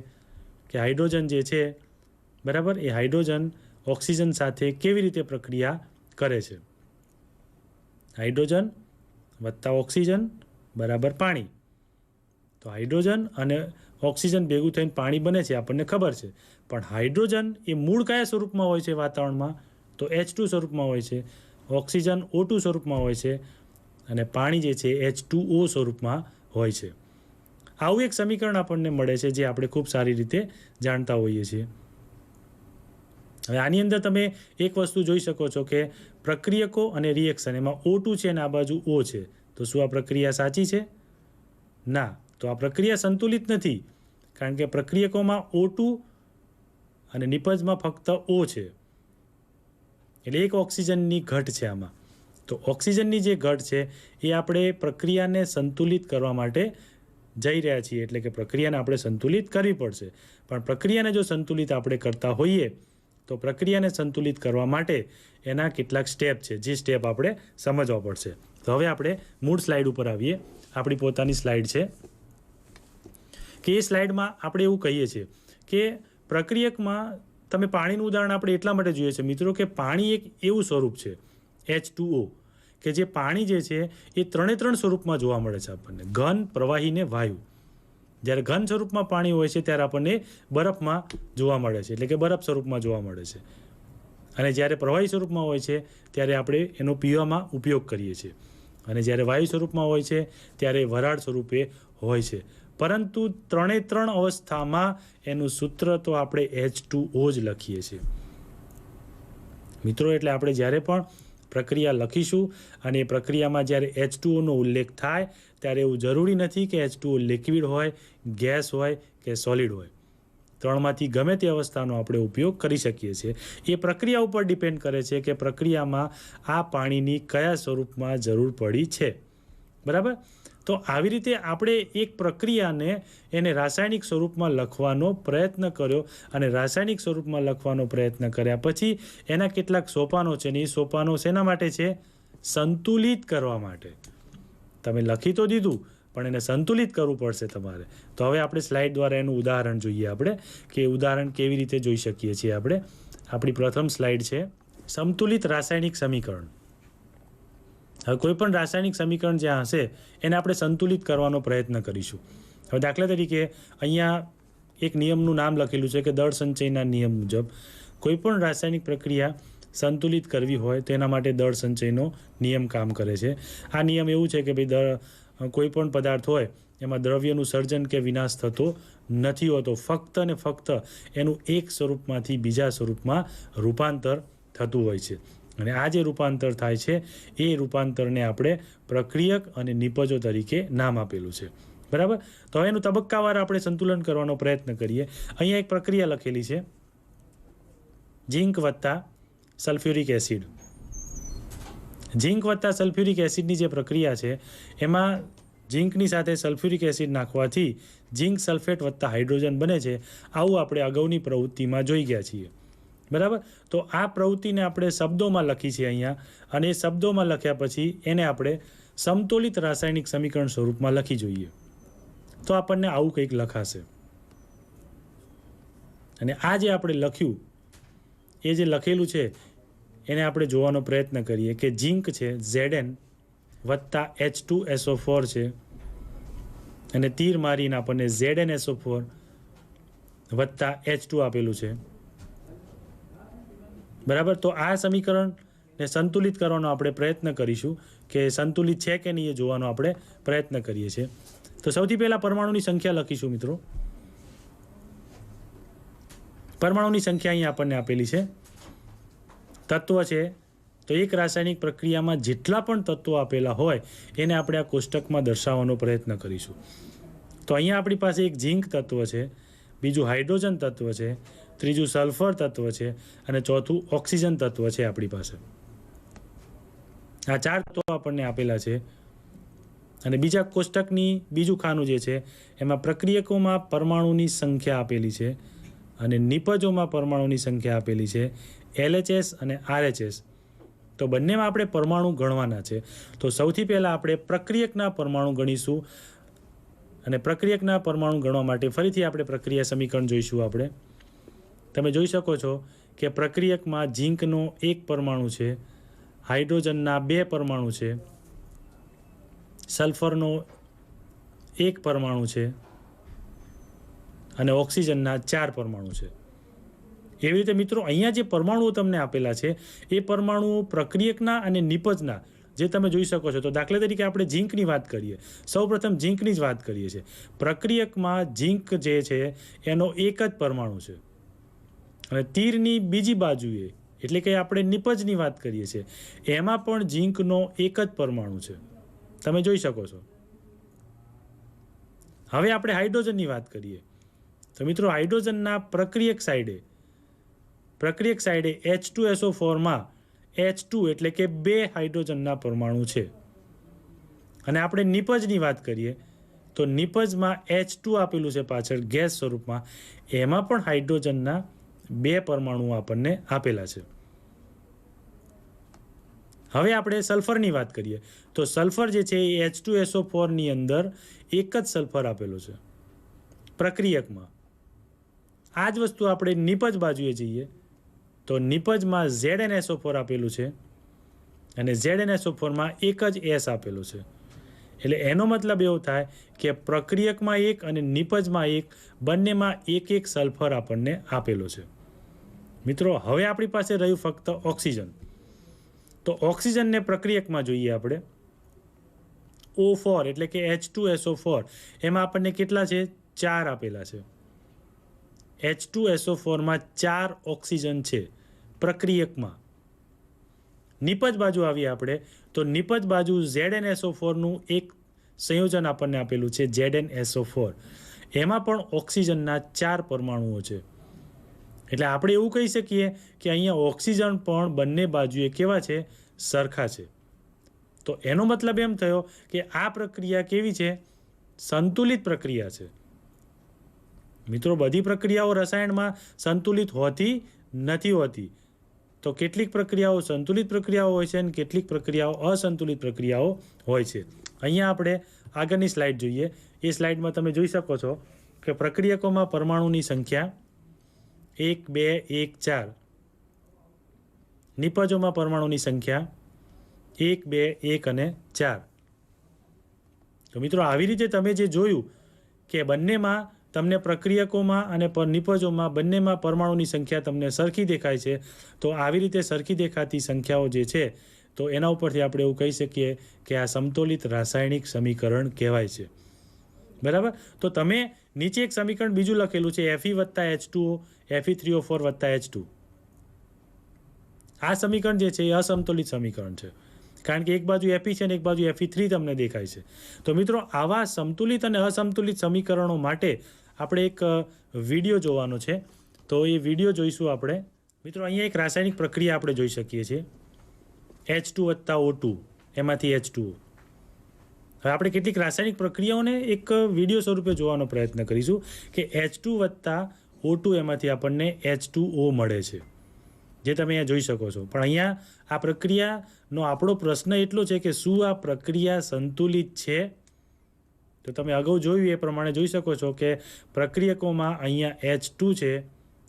કે હાઇડ્રોજન જે છે, બરાબર, એ હાઇડ્રોજન ઓક્સિજન સાથે કેવી રીતે પ્રક્રિયા કરે છે. હાઇડ્રોજન વત્તા ઓક્સિજન બરાબર પાણી. તો હાઇડ્રોજન અને ઓક્સિજન ભેગું થઈને પાણી બને છે આપણને ખબર છે. પણ હાઇડ્રોજન એ મૂળ કયા સ્વરૂપમાં હોય છે વાતાવરણમાં? તો H2 સ્વરૂપમાં હોય છે. ઓક્સિજન O2 સ્વરૂપમાં હોય છે. અને પાણી જે છે H2O સ્વરૂપમાં હોય છે. આવું એક સમીકરણ આપણને મળે છે જે આપણે ખૂબ સારી રીતે જાણતા હોઈએ છીએ. હવે આની અંદર તમે એક વસ્તુ જોઈ શકો છો કે પ્રક્રિયકો અને રિએક્શન, એમાં O2 છે અને આ બાજુ O છે. તો શું આ પ્રક્રિયા સાચી છે? ના. તો આ પ્રક્રિયા સંતુલિત નથી, કારણ કે પ્રક્રિયકોમાં O2 અને નિપજમાં ફક્ત O છે. એટલે એક ઓક્સિજનની ઘટ છે આમાં. તો ઓક્સિજનની જે ઘટ છે એ આપણે પ્રક્રિયાને સંતુલિત કરવા માટે જઈ રહ્યા છીએ. એટલે કે પ્રક્રિયાને આપણે સંતુલિત કરવી પડશે. પણ પ્રક્રિયાને જો સંતુલિત આપણે કરતા હોઈએ તો પ્રક્રિયાને સંતુલિત કરવા માટે એના કેટલાક સ્ટેપ છે, જે સ્ટેપ આપણે સમજવા પડશે. તો હવે આપણે મૂળ સ્લાઇડ ઉપર આવીએ. આપણી પોતાની સ્લાઇડ છે કે એ સ્લાઇડમાં આપણે એવું કહીએ છીએ કે પ્રક્રિયકમાં તમે પાણીનું ઉદાહરણ આપણે એટલા માટે જોઈએ છે મિત્રો કે પાણી એક એવું સ્વરૂપ છે H2O કે જે પાણી જે છે એ 3 સ્વરૂપમાં જોવા મળે છે આપણને: ઘન, પ્રવાહી ને વાયુ. જ્યારે ઘન સ્વરૂપમાં પાણી હોય છે ત્યારે આપણને બરફમાં જોવા મળે છે, એટલે કે બરફ સ્વરૂપમાં જોવા મળે છે. અને જ્યારે પ્રવાહી સ્વરૂપમાં હોય છે ત્યારે આપણે એનો પીવામાં ઉપયોગ કરીએ છીએ. અને જ્યારે વાયુ સ્વરૂપમાં હોય છે ત્યારે વરાળ સ્વરૂપે હોય છે. પરંતુ 3 અવસ્થામાં એનું સૂત્ર તો આપણે H2O જ લખીએ છીએ મિત્રો. એટલે આપણે જ્યારે પણ પ્રક્રિયા લખીશું અને એ પ્રક્રિયામાં જ્યારે H2Oનો ઉલ્લેખ થાય ત્યારે એવું જરૂરી નથી કે H2O લિક્વિડ હોય, ગેસ હોય કે સોલિડ હોય. 3માંથી ગમે તે અવસ્થાનો આપણે ઉપયોગ કરી શકીએ છીએ. એ પ્રક્રિયા ઉપર ડિપેન્ડ કરે છે કે પ્રક્રિયામાં આ પાણીની કયા સ્વરૂપમાં જરૂર પડી છે. બરાબર. તો આવી રીતે આપણે એક પ્રક્રિયાને એને રાસાયણિક સ્વરૂપમાં લખવાનો પ્રયત્ન કર્યો. અને રાસાયણિક સ્વરૂપમાં લખવાનો પ્રયત્ન કર્યા પછી એના કેટલાક સોપાનો છે ને એ સોપાનો શેના માટે છે? સંતુલિત કરવા માટે. તમે લખી તો દીધું પણ એને સંતુલિત કરવું પડશે તમારે. તો હવે આપણે સ્લાઇડ દ્વારા એનું ઉદાહરણ જોઈએ આપણે કે ઉદાહરણ કેવી રીતે જોઈ શકીએ છીએ આપણે. આપણી પ્રથમ સ્લાઇડ છે સમતુલિત રાસાયણિક સમીકરણ. હવે કોઈ પણ રાસાયણિક સમીકરણ જ્યાં હશે એને આપણે સંતુલિત કરવાનો પ્રયત્ન કરીશું. હવે દાખલા તરીકે અહીંયા એક નિયમનું નામ લખેલું છે કે દળ સંચયના નિયમ મુજબ. કોઈ પણ રાસાયણિક પ્રક્રિયા સંતુલિત કરવી હોય તો એના માટે દળ સંચયનો નિયમ કામ કરે છે. આ નિયમ એવું છે કે ભાઈ કોઈ પણ પદાર્થ હોય એમાં દ્રવ્યનું સર્જન કે વિનાશ થતો નથી હોતો, ફક્ત ને ફક્ત એનું એક સ્વરૂપમાંથી બીજા સ્વરૂપમાં રૂપાંતર થતું હોય છે. અને આ જે રૂપાંતર થાય છે એ રૂપાંતરને આપણે પ્રક્રિયક અને નિપજો તરીકે નામ આપેલું છે. બરાબર. તો હવે એનું તબક્કાવાર આપણે સંતુલન કરવાનો પ્રયત્ન કરીએ. અહીંયા એક પ્રક્રિયા લખેલી છે, ઝીંક વત્તા સલ્ફ્યુરિક એસિડ. ઝીંક વત્તા સલ્ફ્યુરિક એસિડની જે પ્રક્રિયા છે એમાં ઝીંકની સાથે સલ્ફ્યુરિક એસિડ નાખવાથી ઝીંક સલ્ફેટ વત્તા હાઇડ્રોજન બને છે. આવું આપણે અગાઉની પ્રવૃત્તિમાં જોઈ ગયા છીએ. બરાબર. તો આ પ્રવૃત્તિને આપણે શબ્દોમાં લખી છે અહીંયા, અને એ શબ્દોમાં લખ્યા પછી એને આપણે સમતોલિત રાસાયણિક સમીકરણ સ્વરૂપમાં લખી જોઈએ તો આપણને આવું કંઈક લખાશે. અને આ જે આપણે લખ્યું એ જે લખેલું છે એને આપણે જોવાનો પ્રયત્ન કરીએ કે ઝીંક છે Zn વત્તા H2SO4 છે, અને તીર મારીને આપણને ZnSO4 વત્તા H2 આપેલું છે. બરાબર. તો આ સમીકરણને સંતુલિત કરવાનો આપણે પ્રયત્ન કરીશું કે સંતુલિત છે કે નહીં એ જોવાનો આપણે પ્રયત્ન કરીએ છીએ. તો સૌથી પહેલાં પરમાણુની સંખ્યા લખીશું મિત્રો. પરમાણુની સંખ્યા અહીંયા આપણને આપેલી છે. તત્વ છે તો એક રાસાયણિક પ્રક્રિયામાં જેટલા પણ તત્વો આપેલા હોય એને આપણે આ કોષ્ટકમાં દર્શાવવાનો પ્રયત્ન કરીશું. તો અહીંયા આપણી પાસે એક ઝીંક તત્વ છે, બીજું હાઇડ્રોજન તત્વ છે, ત્રીજું સલ્ફર તત્વ છે, અને ચોથું ઓક્સિજન તત્વ છે આપણી પાસે. આ 4 તત્વો આપણને આપેલા છે. અને બીજા કોષ્ટકની બીજું ખાનું જે છે એમાં પ્રક્રિયકોમાં પરમાણુની સંખ્યા આપેલી છે અને નિપજોમાં પરમાણુની સંખ્યા આપેલી છે, LHS અને RHS. તો બંનેમાં આપણે પરમાણુ ગણવાના છે. તો સૌથી પહેલાં આપણે પ્રક્રિયકના પરમાણુ ગણીશું, અને પ્રક્રિયકના પરમાણુ ગણવા માટે ફરીથી આપણે પ્રક્રિયા સમીકરણ જોઈશું. આપણે તમે જોઈ શકો છો કે પ્રક્રિયકમાં ઝીંકનો 1 પરમાણુ છે, હાઇડ્રોજનના 2 પરમાણુ છે, સલ્ફરનો 1 પરમાણુ છે અને ઓક્સિજનના 4 પરમાણુ છે. એવી રીતે મિત્રો અહીંયા જે પરમાણુઓ તમને આપેલા છે એ પરમાણુઓ પ્રક્રિયકના અને નિપજના જે તમે જોઈ શકો છો. તો દાખલા તરીકે આપણે ઝીંકની વાત કરીએ, સૌપ્રથમ ઝીંકની જ વાત કરીએ છીએ. પ્રક્રિયકમાં ઝીંક જે છે એનો 1 જ પરમાણુ છે, અને તીરની બીજી બાજુએ એટલે કે આપણે નિપજની વાત કરીએ છીએ એમાં પણ ઝીંકનો 1 જ પરમાણુ છે, તમે જોઈ શકો છો. હવે આપણે હાઇડ્રોજનની વાત કરીએ તો મિત્રો હાઇડ્રોજનના પ્રક્રિયક સાઈડે H2SO4માં H2 એટલે કે 2 હાઇડ્રોજનના પરમાણુ છે. અને આપણે નિપજની વાત કરીએ તો નિપજમાં H2 આપેલું છે પાછળ ગેસ સ્વરૂપમાં, એમાં પણ હાઇડ્રોજનના 2 પરમાણુ આપણને આપેલા છે. હવે આપણે સલ્ફરની વાત કરીએ તો સલ્ફર જે છે એ H2SO4ની અંદર 1 જ સલ્ફર આપેલું છે પ્રક્રિયકમાં. આ જ વસ્તુ આપણે નિપજ બાજુએ જઈએ તો નિપજમાં ZnSO4 આપેલું છે, અને ZnSO4માં 1 જ S આપેલું છે. એટલે એનો મતલબ એવો થાય કે પ્રક્રિયકમાં 1 અને નિપજમાં 1 બંનેમાં 1 સલ્ફર આપણને આપેલો છે. મિત્રો હવે આપણી પાસે રહ્યું ફક્ત ઓક્સિજન. તો ઓક્સિજનને પ્રક્રિયકમાં જોઈએ આપણે O4 એટલે કે H2SO4, એમાં આપણને કેટલા છે? 4 આપેલા છે. H2SO4માં 4 ઓક્સિજન છે પ્રક્રિયકમાં. નિપજ બાજુ આવીએ આપણે તો નિપજ બાજુ ZnSO4નું એક સંયોજન આપણને આપેલું છે ZnSO4, એમાં પણ ઓક્સિજનના 4 પરમાણુઓ છે. એટલે આપણે એવું કહી શકીએ કે અહીંયા ઓક્સિજન પણ બંને બાજુએ કેવા છે? સરખા છે. તો એનો મતલબ એમ થયો કે આ પ્રક્રિયા કેવી છે? સંતુલિત પ્રક્રિયા છે. મિત્રો બધી પ્રક્રિયાઓ રસાયણમાં સંતુલિત હોતી નથી હોતી. તો કેટલીક પ્રક્રિયાઓ સંતુલિત પ્રક્રિયાઓ હોય છે અને કેટલીક પ્રક્રિયાઓ અસંતુલિત પ્રક્રિયાઓ હોય છે. અહીંયા આપણે આગળની સ્લાઇડ જોઈએ. એ સ્લાઇડમાં તમે જોઈ શકો છો કે પ્રક્રિયકોમાં પરમાણુની સંખ્યા 1, 2, 1, 4. નિપજોમાં પરમાણુની સંખ્યા 1, 2, 1 અને 4. તો મિત્રો આવી રીતે તમે જે જોયું કે બંનેમાં તમને પ્રક્રિયકોમાં અને નિપજોમાં બંનેમાં પરમાણુની સંખ્યા તમને સરખી દેખાય છે, તો આવી રીતે સરખી દેખાતી સંખ્યાઓ જે છે તો એના ઉપરથી આપણે એવું કહી શકીએ કે આ સમતોલિત રાસાયણિક સમીકરણ કહેવાય છે. બરાબર. તો તમે નીચે એક સમીકરણ બીજું લખેલું છે Fe વત્તા H2O Fe3O4 વત્તા H2. આ સમીકરણ જે છે એ અસમતોલિત સમીકરણ છે, કારણ કે એક બાજુ Fe છે અને એક બાજુ Fe3 તમને દેખાય છે. તો મિત્રો આવા સમતુલિત અને અસમતુલિત સમીકરણો માટે આપણે એક વિડીયો જોવાનો છે, તો એ વિડીયો જોઈશું આપણે. મિત્રો અહીંયા એક રાસાયણિક પ્રક્રિયા આપણે જોઈ શકીએ છીએ, H2 વત્તા O2 એમાંથી H2O. હવે આપણે કેટલીક રાસાયણિક પ્રક્રિયાઓને એક વિડીયો સ્વરૂપે જોવાનો પ્રયત્ન કરીશું કે H2 વત્તા O2 એમાંથી આપણને H2O મળે છે, જે તમે અહીંયા જોઈ શકો છો. પણ અહીંયા આ પ્રક્રિયાનો આપણો પ્રશ્ન એટલો છે કે શું આ પ્રક્રિયા સંતુલિત છે? તો તમે અગાઉ જોયું એ પ્રમાણે જોઈ શકો છો કે પ્રક્રિયકોમાં અહીંયા H2 છે,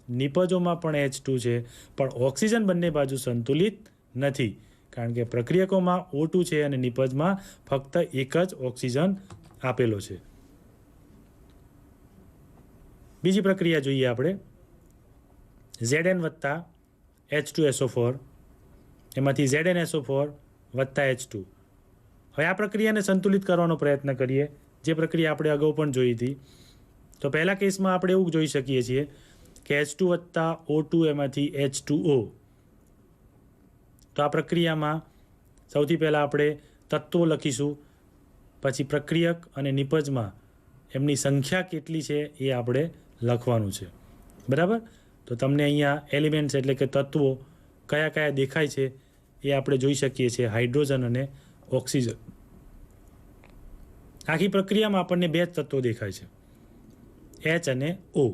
નિપજોમાં પણ H2 છે, પણ ઓક્સિજન બંને બાજુ સંતુલિત નથી, કારણ કે પ્રક્રિયકોમાં O2 છે અને નિપજમાં ફક્ત એક જ ઓક્સિજન આપેલો છે. બીજી પ્રક્રિયા જોઈએ આપણે, Zn વત્તા H2SO4 એમાંથી ZnSO4 વત્તા H2. હવે આ પ્રક્રિયાને સંતુલિત કરવાનો પ્રયત્ન કરીએ, જે પ્રક્રિયા આપણે અગાઉ પણ જોઈ હતી. તો પહેલા કેસમાં આપણે એવું જોઈ શકીએ છીએ કે H2 વત્તા O2 એમાંથી H2O. તો આ પ્રક્રિયામાં સૌથી પહેલાં આપણે તત્વો લખીશું, પછી પ્રક્રિયક અને નિપજમાં એમની સંખ્યા કેટલી છે એ આપણે લખવાનું છે. બરાબર. તો તમને અહીંયા એલિમેન્ટ્સ એટલે કે તત્વો કયા કયા દેખાય છે એ આપણે જોઈ શકીએ છીએ, હાઇડ્રોજન અને ઓક્સિજન. આખી પ્રક્રિયામાં આપણને બે જ તત્વો દેખાય છે, H અને O.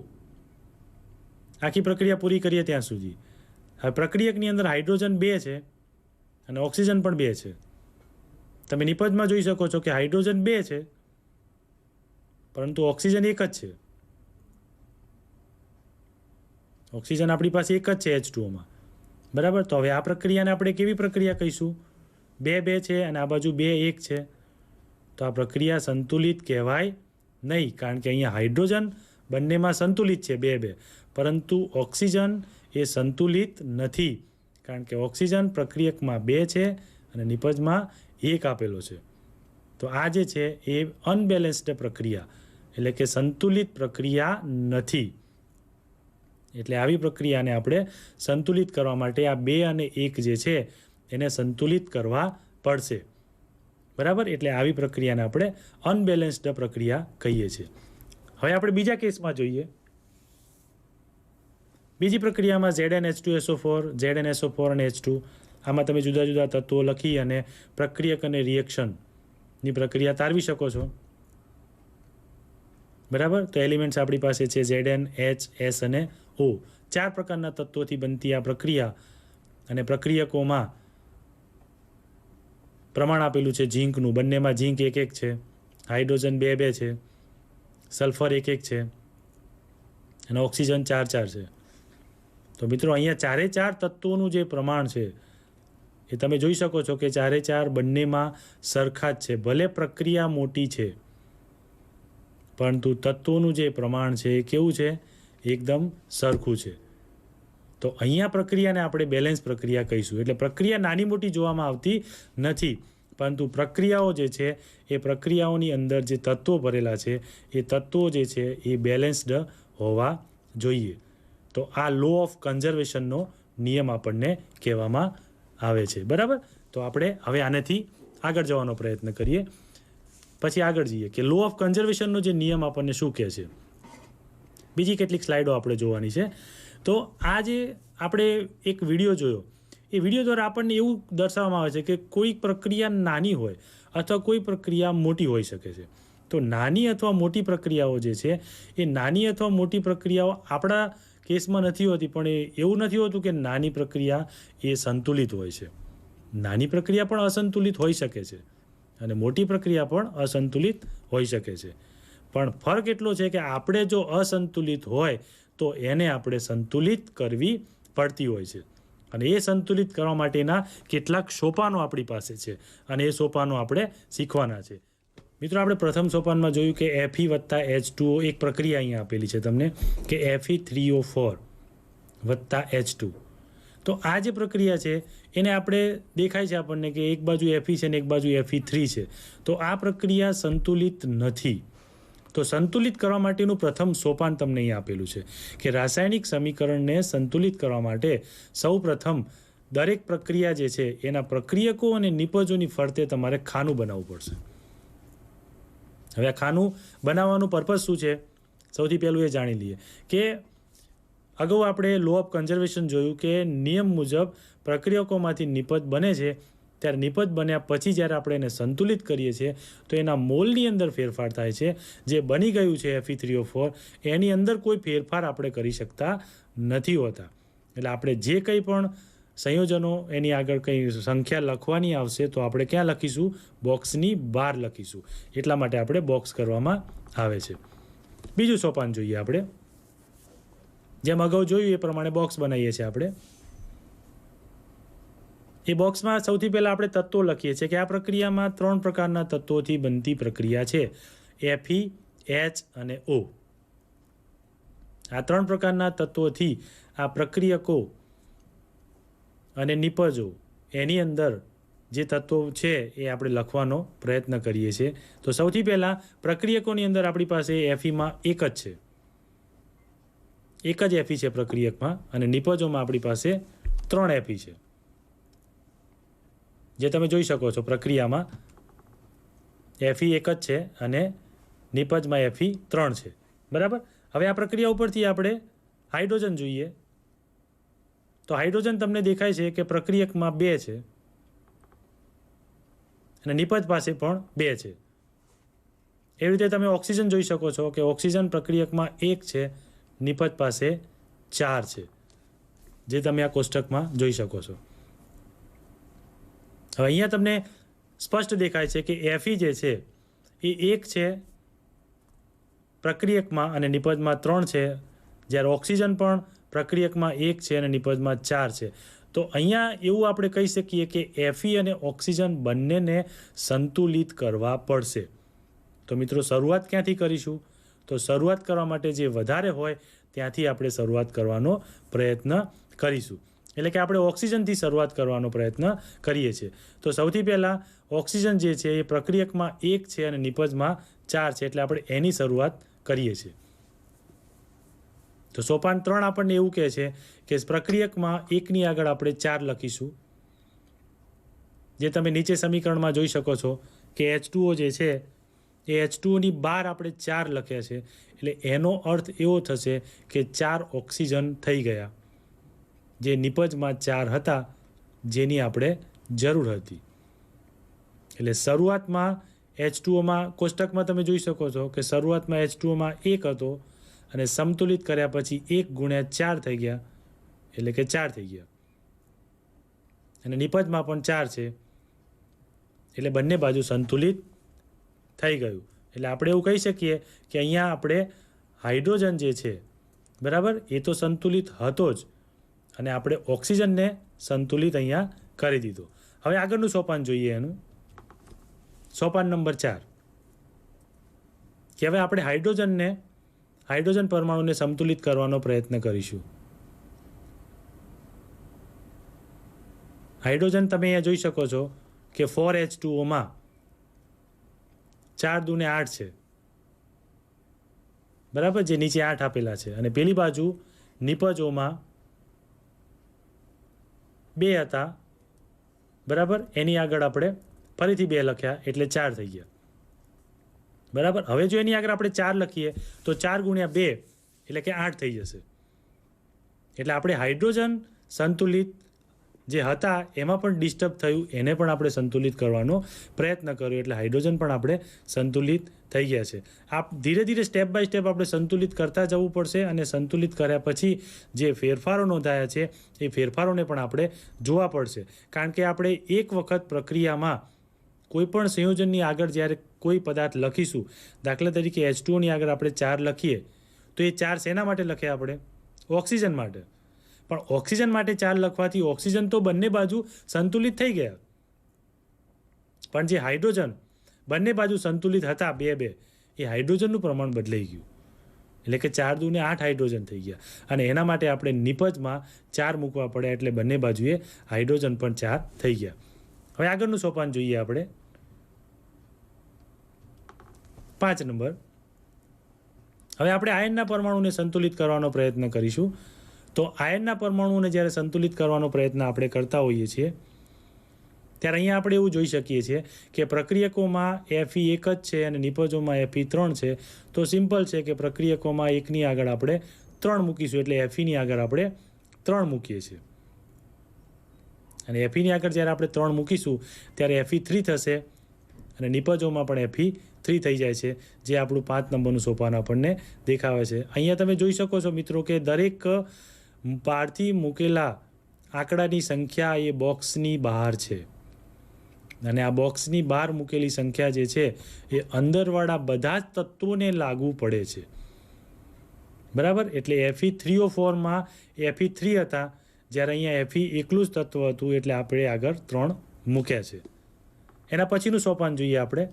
આખી પ્રક્રિયા પૂરી કરીએ ત્યાં સુધી. હવે પ્રક્રિયકની અંદર હાઇડ્રોજન 2 છે અને ઓક્સિજન પણ 2 છે. તમે નિપજમાં જોઈ શકો છો કે હાઇડ્રોજન 2 છે, પરંતુ ઓક્સિજન એક જ છે. ઓક્સિજન આપણી પાસે એક જ છે H2Oમાં. બરાબર. તો હવે આ પ્રક્રિયાને આપણે કેવી પ્રક્રિયા કહીશું? 2 છે અને આ બાજુ 2 1 છે. તો આ પ્રક્રિયા સંતુલિત કહેવાય નહીં, કારણ કે અહીંયા હાઇડ્રોજન બંનેમાં સંતુલિત છે 2 પરંતુ ઓક્સિજન એ સંતુલિત નથી, કારણ કે ઓક્સિજન પ્રક્રિયકમાં 2 છે અને નિપજમાં 1 આપેલો છે. તો આ જે છે એ અનબેલેન્સ્ડ પ્રક્રિયા એટલે કે સંતુલિત પ્રક્રિયા નથી. એટલે આવી પ્રક્રિયાને આપણે સંતુલિત કરવા માટે આ 2 અને 1 જે છે એને સંતુલિત કરવા પડશે. બરાબર. એટલે આવી પ્રક્રિયાને આપણે અનબેલેન્સ્ડ પ્રક્રિયા કહીએ છીએ. હવે આપણે બીજા કેસમાં જોઈએ. બીજી પ્રક્રિયામાં ZnH2SO4, ZnSO4 અને H2. આમાં તમે જુદા જુદા તત્વો લખી અને પ્રક્રિયક અને રિએક્શનની પ્રક્રિયા તારવી શકો છો. બરાબર. તો એલિમેન્ટ્સ આપણી પાસે છે Zn, H, S અને O. 4 પ્રકારના તત્વોથી બનતી આ પ્રક્રિયા, અને પ્રક્રિયકોમાં પ્રમાણ આપેલું છે ઝીંકનું. બંનેમાં ઝીંક 1 1 છે, હાઇડ્રોજન 2 2 છે, સલ્ફર 1 1 છે અને ઓક્સિજન 4 4 છે. તો મિત્રો અહીંયા 4 તત્વોનું જે પ્રમાણ છે એ તમે જોઈ શકો છો કે 4 બંનેમાં સરખા જ છે. ભલે પ્રક્રિયા મોટી છે, પરંતુ તત્વોનું જે પ્રમાણ છે એ કેવું છે? એકદમ સરખું છે. તો અહીંયા પ્રક્રિયાને આપણે બેલેન્સ પ્રક્રિયા કહીશું. એટલે પ્રક્રિયા નાની મોટી જોવામાં આવતી નથી, પરંતુ પ્રક્રિયાઓ જે છે એ પ્રક્રિયાઓની અંદર જે તત્વો ભરેલા છે એ તત્વો જે છે એ બેલેન્સ્ડ હોવા જોઈએ. તો આ લો ઓફ કન્ઝર્વેશનનો નિયમ આપણને કહેવામાં આવે છે. બરાબર. તો આપણે હવે આનેથી આગળ જવાનો પ્રયત્ન કરીએ, પછી આગળ જઈએ કે લો ઓફ કન્ઝર્વેશનનો જે નિયમ આપણને શું કહે છે. બીજી કેટલીક સ્લાઇડો આપણે જોવાની છે. તો આ જે આપણે એક વિડીયો જોયો, એ વિડીયો દ્વારા આપણને એવું દર્શાવવામાં આવે છે કે કોઈ પ્રક્રિયા નાની હોય અથવા કોઈ પ્રક્રિયા મોટી હોઈ શકે છે. તો નાની અથવા મોટી પ્રક્રિયાઓ જે છે એ નાની અથવા મોટી પ્રક્રિયાઓ આપણા કેસમાં નથી હોતી, પણ એવું નથી હોતું કે નાની પ્રક્રિયા એ સંતુલિત હોય છે. નાની પ્રક્રિયા પણ અસંતુલિત હોઈ શકે છે અને મોટી પ્રક્રિયા પણ અસંતુલિત હોઈ શકે છે. પણ ફરક એટલો છે કે આપણે જો અસંતુલિત હોય તો એને આપણે સંતુલિત કરવી પડતી હોય છે, અને એ સંતુલિત કરવા માટેના કેટલાક સોપાનો આપણી પાસે છે અને એ સોપાનો આપણે શીખવાના છે. મિત્રો આપણે પ્રથમ સોપાનમાં જોયું કે Fe વત્તા H2O એક પ્રક્રિયા અહીંયા આપેલી છે તમને કે Fe3O4 વત્તા H2. તો આ જે પ્રક્રિયા છે એને આપણે દેખાય છે આપણને કે એક બાજુ Fe છે ને એક બાજુ Fe3 છે. તો આ પ્રક્રિયા સંતુલિત નથી. તો સંતુલિત કરવા માટેનું પ્રથમ સોપાન તમને અહીં આપેલું છે કે રાસાયણિક સમીકરણને સંતુલિત કરવા માટે સૌ પ્રથમ દરેક પ્રક્રિયા જે છે એના પ્રક્રિયકો અને નિપજોની ફરતે તમારે ખાનું બનાવવું પડશે. હવે આ ખાનું બનાવવાનું પર્પઝ શું છે સૌથી પહેલું એ જાણી લઈએ કે અગાઉ આપણે લો ઓફ કન્ઝર્વેશન જોયું કે નિયમ મુજબ પ્રક્રિયકોમાંથી નિપજ બને છે ત્યારે નિપજ બન્યા પછી જ્યારે આપણે એને સંતુલિત કરીએ છીએ તો એના મોલની અંદર ફેરફાર થાય છે. જે બની ગયું છે Fe3O4 એની અંદર કોઈ ફેરફાર આપણે કરી શકતા નથી હોતા. એટલે આપણે જે કંઈ પણ સંયોજનો એની આગળ કંઈ સંખ્યા લખવાની આવશે તો આપણે ક્યાં લખીશું? બોક્સની બહાર લખીશું. એટલા માટે આપણે બોક્સ કરવામાં આવે છે. બીજું સોપાન જોઈએ આપણે. જેમ અગાઉ જોયું એ પ્રમાણે બોક્સ બનાવીએ છીએ આપણે. એ બોક્સમાં સૌથી પહેલાં આપણે તત્વો લખીએ છીએ કે આ પ્રક્રિયામાં 3 પ્રકારના તત્વોથી બનતી પ્રક્રિયા છે Fe, H અને O. આ 3 પ્રકારના તત્વોથી આ પ્રક્રિયકો અને નિપજો એની અંદર જે તત્વો છે એ આપણે લખવાનો પ્રયત્ન કરીએ છીએ. તો સૌથી પહેલાં પ્રક્રિયકોની અંદર આપણી પાસે Feમાં એક જ છે, એક જ Fe છે પ્રક્રિયકમાં, અને નિપજોમાં આપણી પાસે 3 Fe છે. જે તમે જોઈ શકો છો પ્રક્રિયામાં Fe એક જ છે અને નિપજમાં Fe 3 છે. બરાબર. હવે આ પ્રક્રિયા ઉપરથી આપણે હાઇડ્રોજન જોઈએ તો હાઇડ્રોજન તમને દેખાય છે કે પ્રક્રિયકમાં 2 છે અને નિપજ પાસે પણ 2 છે. એવી રીતે તમે ઓક્સિજન જોઈ શકો છો કે ઓક્સિજન પ્રક્રિયકમાં 1 છે, નિપજ પાસે 4 છે, જે તમે આ કોષ્ટકમાં જોઈ શકો છો. હવે અહીંયા તમને સ્પષ્ટ દેખાય છે કે Fe જે છે એ 1 છે પ્રક્રિયકમાં અને નિપજમાં 3 છે, જ્યારે ઓક્સિજન પણ પ્રક્રિયકમાં 1 છે અને નિપજમાં 4 છે. તો અહીંયા એવું આપણે કહી શકીએ કે Fe અને ઓક્સિજન બંનેને સંતુલિત કરવા પડશે. તો મિત્રો શરૂઆત ક્યાંથી કરીશું? તો શરૂઆત કરવા માટે જે વધારે હોય ત્યાંથી આપણે શરૂઆત કરવાનો પ્રયત્ન કરીશું. એટલે કે આપણે ઓક્સિજનથી શરૂઆત કરવાનો પ્રયત્ન કરીએ છીએ. તો સૌથી પહેલાં ઓક્સિજન જે છે એ પ્રક્રિયકમાં 1 છે અને નિપજમાં 4 છે, એટલે આપણે એની શરૂઆત કરીએ છીએ. તો સોપાન 3 આપણને એવું કહે છે કે પ્રક્રિયકમાં 1ની આગળ આપણે 4 લખીશું. જે તમે નીચે સમીકરણમાં જોઈ શકો છો કે H2O જે છે એ H2Oની બહાર આપણે 4 લખ્યા છે, એટલે એનો અર્થ એવો થશે કે 4 ઓક્સિજન થઈ ગયા, જે નિપજમાં 4 હતા જેની આપણે જરૂર હતી. એટલે શરૂઆતમાં H2Oમાં કોષ્ટકમાં તમે જોઈ શકો છો કે શરૂઆતમાં H2Oમાં 1 હતો અને સમતુલિત કર્યા પછી 1 ગુણ્યા 4 થઈ ગયા, એટલે કે 4 થઈ ગયા. અને નિપજમાં પણ 4 છે, એટલે બંને બાજુ સંતુલિત થઈ ગયું. એટલે આપણે એવું કહી શકીએ કે અહીંયા આપણે હાઇડ્રોજન જે છે બરાબર એ તો સંતુલિત હતો જ, અને આપણે ઓક્સિજનને સંતુલિત અહીંયા કરી દીધો. હવે આગળનું સોપાન જોઈએ એનું. સોપાન નંબર 4 કે હવે આપણે હાઇડ્રોજન પરમાણુને સંતુલિત કરવાનો પ્રયત્ન કરીશું. હાઇડ્રોજન તમે અહીંયા જોઈ શકો છો કે 4H2Oમાં 4 દૂને 8 છે, બરાબર, જે નીચે 8 આપેલા છે. અને પેલી બાજુ નિપજોમાં 2 હતા, બરાબર, એની આગળ આપણે ફરીથી 2 લખ્યા એટલે 4 થઈ ગયા, બરાબર. હવે જો એની આગળ આપણે 4 લખીએ તો 4 ગુણ્યા 2 એટલે કે 8 થઈ જશે. એટલે આપણે હાઇડ્રોજન સંતુલિત જે હતા એમાં પણ ડિસ્ટર્બ થયું, એને પણ આપણે સંતુલિત કરવાનો પ્રયત્ન કર્યો, એટલે હાઇડ્રોજન પણ આપણે સંતુલિત થઈ ગયા છે. ધીરે ધીરે સ્ટેપ બાય સ્ટેપ આપણે સંતુલિત કરતા જવું પડશે, અને સંતુલિત કર્યા પછી જે ફેરફારો નોંધાયા છે એ ફેરફારોને પણ આપણે જોવા પડશે. કારણ કે આપણે એક વખત પ્રક્રિયામાં કોઈ પણ સંયોજનની આગળ જ્યારે કોઈ પદાર્થ લખીશું, દાખલા તરીકે H2Oની આગળ આપણે 4 લખીએ તો એ 4 શેના માટે લખે? આપણે ઓક્સિજન માટે. પણ ઓક્સિજન માટે 4 લખવાથી ઓક્સિજન તો બંને બાજુ સંતુલિત થઈ ગયા, પણ જે હાઇડ્રોજન બંને બાજુ સંતુલિત હતા 2-2, એ હાઇડ્રોજનનું પ્રમાણ બદલાઈ ગયું. એટલે કે 4 દુને 8 હાઇડ્રોજન થઈ ગયા. અને એના માટે આપણે નિપજમાં 4 મૂકવા પડ્યા, એટલે બંને બાજુએ હાઇડ્રોજન પણ 4 થઈ ગયા. હવે આગળનું સોપાન જોઈએ આપણે. 5 નંબર. હવે આપણે આયનના પરમાણુને સંતુલિત કરવાનો પ્રયત્ન કરીશું. તો આયનના પરમાણુને જ્યારે સંતુલિત કરવાનો પ્રયત્ન આપણે કરતા હોઈએ છીએ ત્યારે અહીંયા આપણે એવું જોઈ શકીએ છીએ કે પ્રક્રિયકોમાં Fe 1 જ છે અને નિપજોમાં Fe 3 છે. તો સિમ્પલ છે કે પ્રક્રિયકોમાં 1ની આગળ આપણે 3 મૂકીશું, એટલે Feની આગળ આપણે 3 મૂકીએ છીએ. અને Feની આગળ જ્યારે આપણે 3 મૂકીશું ત્યારે Fe3 થશે અને નિપજોમાં પણ Fe3 થઈ જાય છે, જે આપણું 5 નંબરનું સોપાન આપણને દેખાવે છે. અહીંયા તમે જોઈ શકો છો મિત્રો કે દરેક બહારથી મૂકેલા આંકડાની સંખ્યા એ બોક્સની બહાર છે, અને આ બોક્સની બહાર મૂકેલી સંખ્યા જે છે એ અંદરવાળા બધા જ તત્વોને લાગુ પડે છે. બરાબર. એટલે Fe3O4માં Fe3 હતા, જ્યારે અહીંયા Fe એકલું જ તત્વ હતું, એટલે આપણે આગળ 3 મૂક્યા છે. એના પછીનું સોપાન જોઈએ આપણે.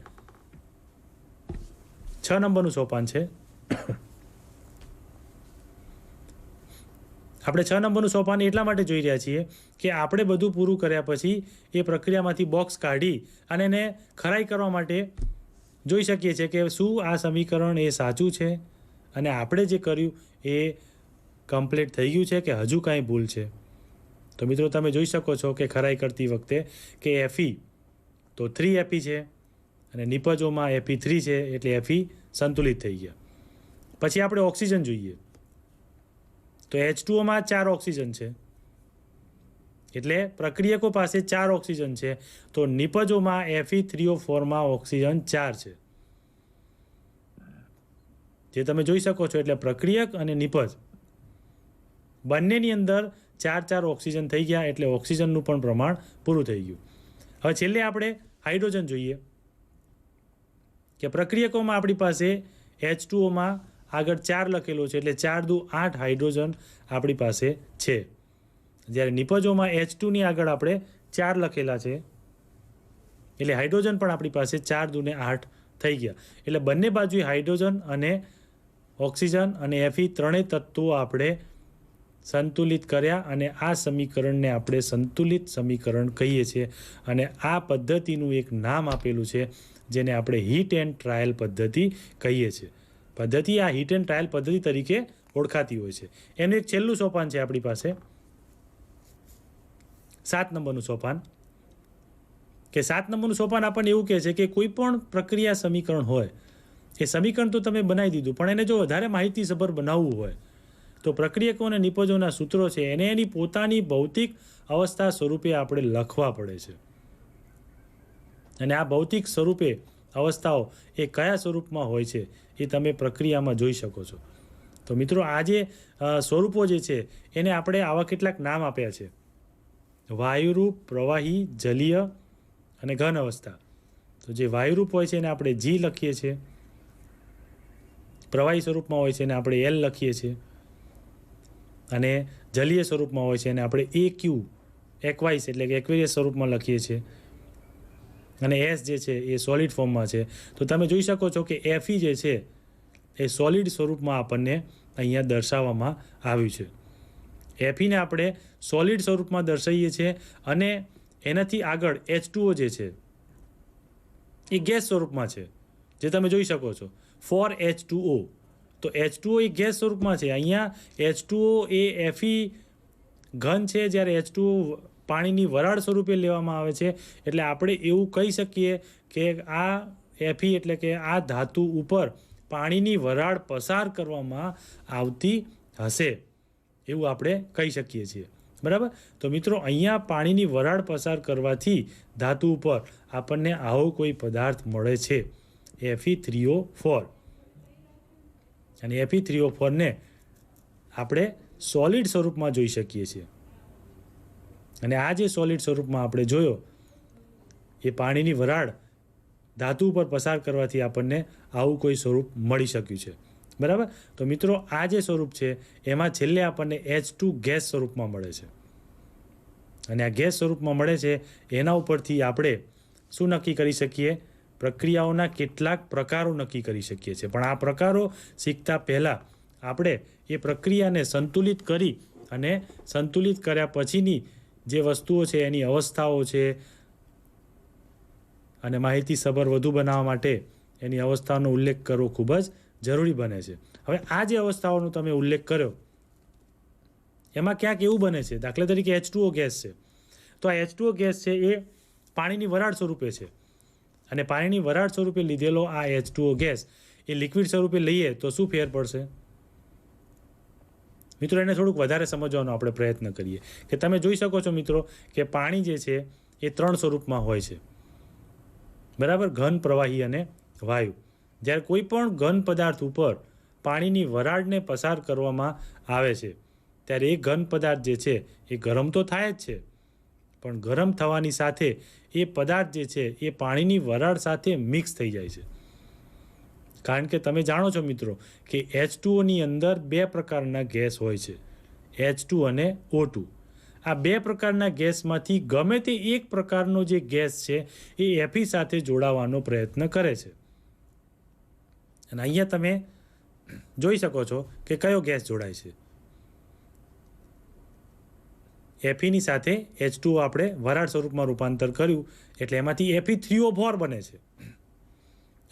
6 નંબરનું સોપાન છે. આપણે 6 નંબરનું સોપાન એટલા માટે જોઈ રહ્યા છીએ કે આપણે બધું પૂરું કર્યા પછી એ પ્રક્રિયામાંથી બોક્સ કાઢી અને એને ખરાઈ કરવા માટે જોઈ શકીએ છીએ કે શું આ સમીકરણ એ સાચું છે અને આપણે જે કર્યું એ કમ્પ્લીટ થઈ ગયું છે કે હજુ કાંઈ ભૂલ છે. તો મિત્રો તમે જોઈ શકો છો કે ખરાઈ કરતી વખતે કે Fe તો 3 Fe છે અને નિપજોમાં Fe3 છે, એટલે Fe સંતુલિત થઈ ગયા. પછી આપણે ઓક્સિજન જોઈએ. તો H2Oમાં 4 ઓક્સિજન છે, એટલે પ્રક્રિયકો પાસે 4 ઓક્સિજન છે. તો નિપજોમાં Fe3O4માં ઓક્સિજન 4 છે, જે તમે જોઈ શકો છો. એટલે પ્રક્રિયક અને નિપજ બંનેની અંદર 4 ઓક્સિજન થઈ ગયા, એટલે ઓક્સિજનનું પણ પ્રમાણ પૂરું થઈ ગયું. હવે છેલ્લે આપણે હાઇડ્રોજન જોઈએ કે પ્રક્રિયકોમાં આપણી પાસે H2Oમાં આગળ 4 લખેલો છે, એટલે 4 દુ 8 હાઇડ્રોજન આપણી પાસે છે. જ્યારે નિપજોમાં H2ની આગળ આપણે 4 લખેલા છે, એટલે હાઇડ્રોજન પણ આપણી પાસે 4 દુને 8 થઈ ગયા. એટલે બંને બાજુએ હાઇડ્રોજન અને ઓક્સિજન અને Fe ત્રણેય તત્વો આપણે સંતુલિત કર્યા, અને આ સમીકરણને આપણે સંતુલિત સમીકરણ કહીએ છીએ. અને આ પદ્ધતિનું એક નામ આપેલું છે, જેને આપણે હીટ એન્ડ ટ્રાયલ પદ્ધતિ કહીએ છીએ. પદ્ધતિ આ હીટ એન્ડ ટ્રાયલ પદ્ધતિ તરીકે ઓળખાતી હોય છે. એનું એક છેલ્લું સોપાન છે આપણી પાસે, 7 નંબરનું સોપાન. કે 7 નંબરનું સોપાન આપણને એવું કહે છે કે કોઈ પણ પ્રક્રિયા સમીકરણ હોય, એ સમીકરણ તો તમે બનાવી દીધું, પણ એને જો વધારે માહિતીસભર બનાવવું હોય તો પ્રક્રિયકો અને નિપજોના સૂત્રો છે એને એની પોતાની ભૌતિક અવસ્થા સ્વરૂપે આપણે લખવા પડે છે. અને આ ભૌતિક સ્વરૂપે અવસ્થાઓ એ કયા સ્વરૂપમાં હોય છે એ તમે પ્રક્રિયામાં જોઈ શકો છો. તો મિત્રો આ જે સ્વરૂપો જે છે એને આપણે આવા કેટલાક નામ આપ્યા છે: વાયુરૂપ, પ્રવાહી, જલીય અને ઘન અવસ્થા. તો જે વાયુરૂપ હોય છે એને આપણે G લખીએ છીએ, પ્રવાહી સ્વરૂપમાં હોય છે એને આપણે L લખીએ છીએ, અને જલીય સ્વરૂપમાં હોય છે એને આપણે AQ એક્વાઇસ એટલે કે એક્વેરિયસ સ્વરૂપમાં લખીએ છીએ, અને S જે છે એ સોલિડ ફોર્મમાં છે. તો તમે જોઈ શકો છો કે Fe જે છે એ સોલિડ સ્વરૂપમાં આપણને અહીંયા દર્શાવવામાં આવ્યું છે. Feને આપણે સોલિડ સ્વરૂપમાં દર્શાવીએ છીએ, અને એનાથી આગળ H2O જે છે એ ગેસ સ્વરૂપમાં છે, જે તમે જોઈ શકો છો 4H2O. તો H2O એ ગેસ સ્વરૂપમાં છે. અહીંયા H2O એ Fe ઘન છે, જ્યારે H2O પાણીની વરાળ સ્વરૂપે લેવામાં આવે છે. એટલે આપણે એવું કહી શકીએ કે આ Fe એટલે કે આ ધાતુ ઉપર પાણીની વરાળ પસાર કરવામાં આવતી હશે, એવું આપણે કહી શકીએ છીએ. બરાબર. તો મિત્રો અહીંયા પાણીની વરાળ પસાર કરવાથી ધાતુ ઉપર આપણને આવો કોઈ પદાર્થ મળે છે, Fe3O4. અને Fe3O4ને આપણે સોલિડ સ્વરૂપમાં જોઈ શકીએ છીએ. અને આ જે સોલિડ સ્વરૂપમાં આપણે જોયો એ પાણીની વરાળ ધાતુ ઉપર પસાર કરવાથી આપણને આવું કોઈ સ્વરૂપ મળી શક્યું છે. બરાબર. તો મિત્રો આ જે સ્વરૂપ છે એમાં છેલ્લે આપણને H2 ગેસ સ્વરૂપમાં મળે છે, અને આ ગેસ સ્વરૂપમાં મળે છે એના ઉપરથી આપણે શું નક્કી કરી શકીએ પ્રક્રિયાઓના કેટલાક પ્રકારો નક્કી કરી શકીએ છીએ. પણ આ પ્રકારો શીખતા પહેલાં આપણે એ પ્રક્રિયાને સંતુલિત કરી અને સંતુલિત કર્યા પછીની જે વસ્તુઓ છે એની અવસ્થાઓ છે અને માહિતીસભર વધુ બનાવવા માટે એની અવસ્થાઓનો ઉલ્લેખ કરવો ખૂબ જ જરૂરી બને છે. હવે આ જે અવસ્થાઓનો તમે ઉલ્લેખ કર્યો એમાં ક્યાંક એવું બને છે, દાખલા તરીકે H2O ગેસ છે, તો આ H2O ગેસ છે એ પાણીની વરાળ સ્વરૂપે છે અને પાણીની વરાળ સ્વરૂપે લીધેલો આ H2O ગેસ એ લિક્વિડ સ્વરૂપે લઈએ તો શું ફેર પડશે? મિત્રો, એને થોડુંક વધારે સમજવાનો આપણે પ્રયત્ન કરીએ કે તમે જોઈ શકો છો મિત્રો કે પાણી જે છે એ 3 સ્વરૂપમાં હોય છે, બરાબર? ઘન, પ્રવાહી અને વાયુ. જ્યારે કોઈ પણ ઘન પદાર્થ ઉપર પાણીની વરાળને પસાર કરવામાં આવે છે ત્યારે એ ઘન પદાર્થ જે છે એ ગરમ તો થાય જ છે, પણ ગરમ થવાની સાથે એ પદાર્થ જે છે એ પાણીની વરાળ સાથે મિક્સ થઈ જાય છે. કારણ કે તમે જાણો છો મિત્રો કે H2Oની અંદર 2 પ્રકારના ગેસ હોય છે, H2 અને O2. આ 2 પ્રકારના ગેસમાંથી ગમે તે એક પ્રકારનો જે ગેસ છે એ Fe સાથે જોડાવાનો પ્રયત્ન કરે છે. અને અહીંયા તમે જોઈ શકો છો કે કયો ગેસ જોડાય છે. Feની સાથે H2O આપણે વરાળ સ્વરૂપમાં રૂપાંતર કર્યું એટલે એમાંથી Fe3O4 બને છે.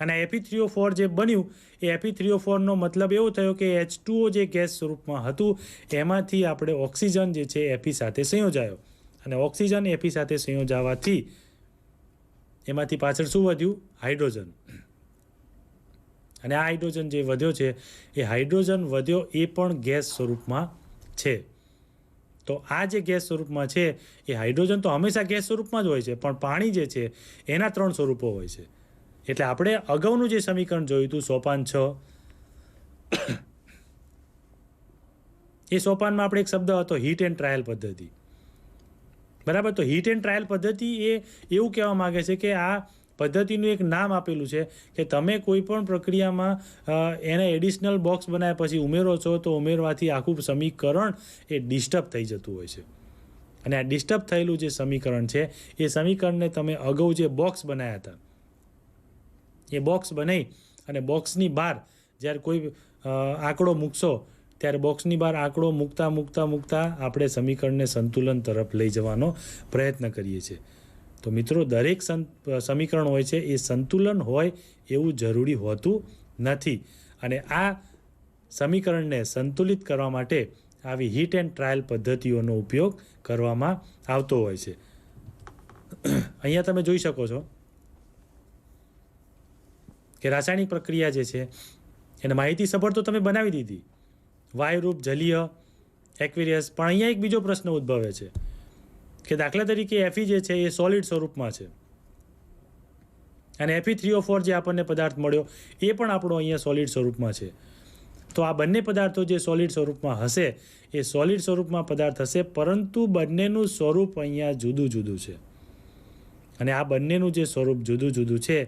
અને Fe3O4 જે બન્યું એ Fe3O4નો મતલબ એવો થયો કે H2O જે ગેસ સ્વરૂપમાં હતું એમાંથી આપણે ઓક્સિજન જે છે Fe સાથે સંયોજાયો અને ઓક્સિજન Fe સાથે સંયોજાવાથી એમાંથી પાછળ શું વધ્યું? હાઇડ્રોજન. અને આ હાઇડ્રોજન જે વધ્યો છે એ હાઇડ્રોજન વધ્યો એ પણ ગેસ સ્વરૂપમાં છે. તો આ જે ગેસ સ્વરૂપમાં છે એ હાઇડ્રોજન તો હંમેશા ગેસ સ્વરૂપમાં જ હોય છે, પણ પાણી જે છે એના 3 સ્વરૂપો હોય છે. એટલે આપણે અગાઉનું જે સમીકરણ જોયું હતું સોપાન 6, એ સોપાનમાં આપણે એક શબ્દ હતો હીટ એન્ડ ટ્રાયલ પદ્ધતિ, બરાબર? તો હીટ એન્ડ ટ્રાયલ પદ્ધતિ એ એવું કહેવા માગે છે કે આ પદ્ધતિનું એક નામ આપેલું છે કે તમે કોઈ પણ પ્રક્રિયામાં એને એડિશનલ બોક્સ બનાવ્યા પછી ઉમેરો છો તો ઉમેરવાથી આખું સમીકરણ એ ડિસ્ટર્બ થઈ જતું હોય છે. અને આ ડિસ્ટર્બ થયેલું જે સમીકરણ છે એ સમીકરણને તમે અગાઉ જે બોક્સ બનાવ્યા હતા એ બોક્સ બનાવી અને બોક્સની બહાર જ્યારે કોઈ આંકડો મૂકશો ત્યારે બોક્સની બહાર આંકડો મૂકતા આપણે સમીકરણને સંતુલન તરફ લઈ જવાનો પ્રયત્ન કરીએ છીએ. તો મિત્રો, દરેક સમીકરણ હોય છે એ સંતુલન હોય એવું જરૂરી હોતું નથી. અને આ સમીકરણને સંતુલિત કરવા માટે આવી હીટ એન્ડ ટ્રાયલ પદ્ધતિઓનો ઉપયોગ કરવામાં આવતો હોય છે. અહીંયા તમે જોઈ શકો છો કે રાસાયણિક પ્રક્રિયા જે છે એને માહિતી સભર તો તમે બનાવી દીધી, વાયુરૂપ, જલીય, એક્વેરિયસ. પણ અહીંયા એક બીજો પ્રશ્ન ઉદ્ભવે છે કે દાખલા તરીકે Fe જે છે એ સોલિડ સ્વરૂપમાં છે અને Fe3O4 જે આપણને પદાર્થ મળ્યો એ પણ આપણો અહીંયા સોલિડ સ્વરૂપમાં છે. તો આ બંને પદાર્થો જે સોલિડ સ્વરૂપમાં હશે એ સોલિડ સ્વરૂપમાં પદાર્થ હશે, પરંતુ બંનેનું સ્વરૂપ અહીંયા જુદું જુદું છે. અને આ બંનેનું જે સ્વરૂપ જુદું જુદું છે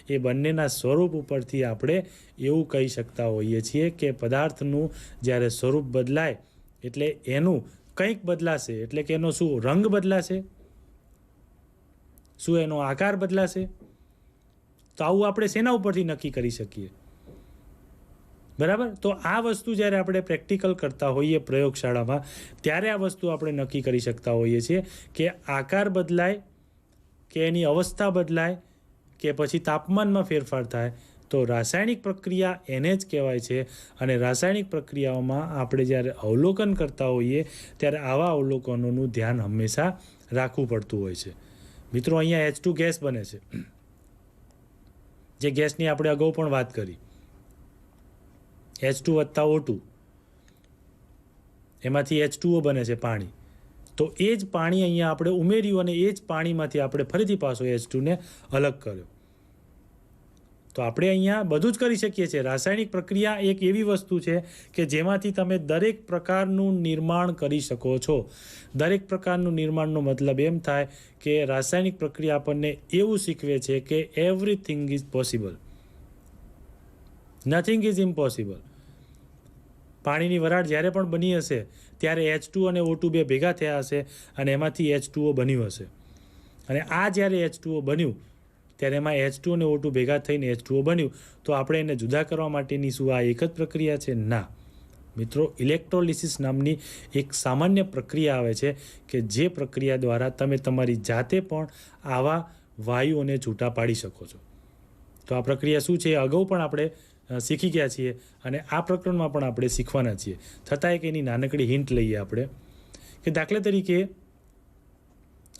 એ બંનેના સ્વરૂપ ઉપરથી આપણે એવું કહી શકતા હોઈએ છીએ કે પદાર્થનું જ્યારે સ્વરૂપ બદલાય એટલે એનું કંઈક બદલાશે. એટલે કે એનો શું રંગ બદલાશે, શું એનો આકાર બદલાશે. તો આવું આપણે શેના ઉપરથી નક્કી કરી શકીએ? બરાબર? તો આ વસ્તુ જ્યારે આપણે પ્રેક્ટિકલ કરતા હોઈએ પ્રયોગશાળામાં ત્યારે આ વસ્તુ આપણે નક્કી કરી શકતા હોઈએ છીએ કે આકાર બદલાય કે એની અવસ્થા બદલાય કે પછી તાપમાનમાં ફેરફાર થાય તો રાસાયણિક પ્રક્રિયા એને જ કહેવાય છે. અને રાસાયણિક પ્રક્રિયાઓમાં આપણે જ્યારે અવલોકન કરતા હોઈએ ત્યારે આવા અવલોકનોનું ધ્યાન હંમેશા રાખવું પડતું હોય છે. મિત્રો, અહીંયા H2 ગેસ બને છે, જે ગેસની આપણે અગાઉ પણ વાત કરી, H2 વત્તા O2, એમાંથી H2O બને છે પાણી. તો એ જ પાણી અહીંયા આપણે ઉમેર્યું અને એ જ પાણીમાંથી આપણે ફરીથી પાછો H2ને અલગ કર્યો. તો આપણે અહીંયા બધું જ કરી શકીએ છીએ. રાસાયણિક પ્રક્રિયા એક એવી વસ્તુ છે કે જેમાંથી તમે દરેક પ્રકારનું નિર્માણ કરી શકો છો. દરેક પ્રકારનું નિર્માણનો મતલબ એમ થાય કે રાસાયણિક પ્રક્રિયા આપણને એવું શીખવે છે કે everything is possible, nothing is impossible. પાણીની વરાળ જ્યારે પણ બની હશે ત્યારે H2 અને O2 બે ભેગા થયા હશે અને એમાંથી H2O બન્યું હશે. અને આ જ્યારે H2O બન્યું ત્યારે એમાં H2 અને O2 ભેગા થઈને H2O બન્યું. તો આપણે એને જુદા કરવા માટેની શું આ એક જ પ્રક્રિયા છે? ના મિત્રો, ઇલેક્ટ્રોલિસિસ નામની એક સામાન્ય પ્રક્રિયા આવે છે કે જે પ્રક્રિયા દ્વારા તમે તમારી જાતે પણ આવા વાયુઓને છૂટા પાડી શકો છો. તો આ પ્રક્રિયા શું છે એ અગાઉ પણ આપણે શીખી ગયા છીએ અને આ પ્રકરણમાં પણ આપણે શીખવાના છીએ. છતાં એક એની નાનકડી હિન્ટ લઈએ આપણે કે દાખલા તરીકે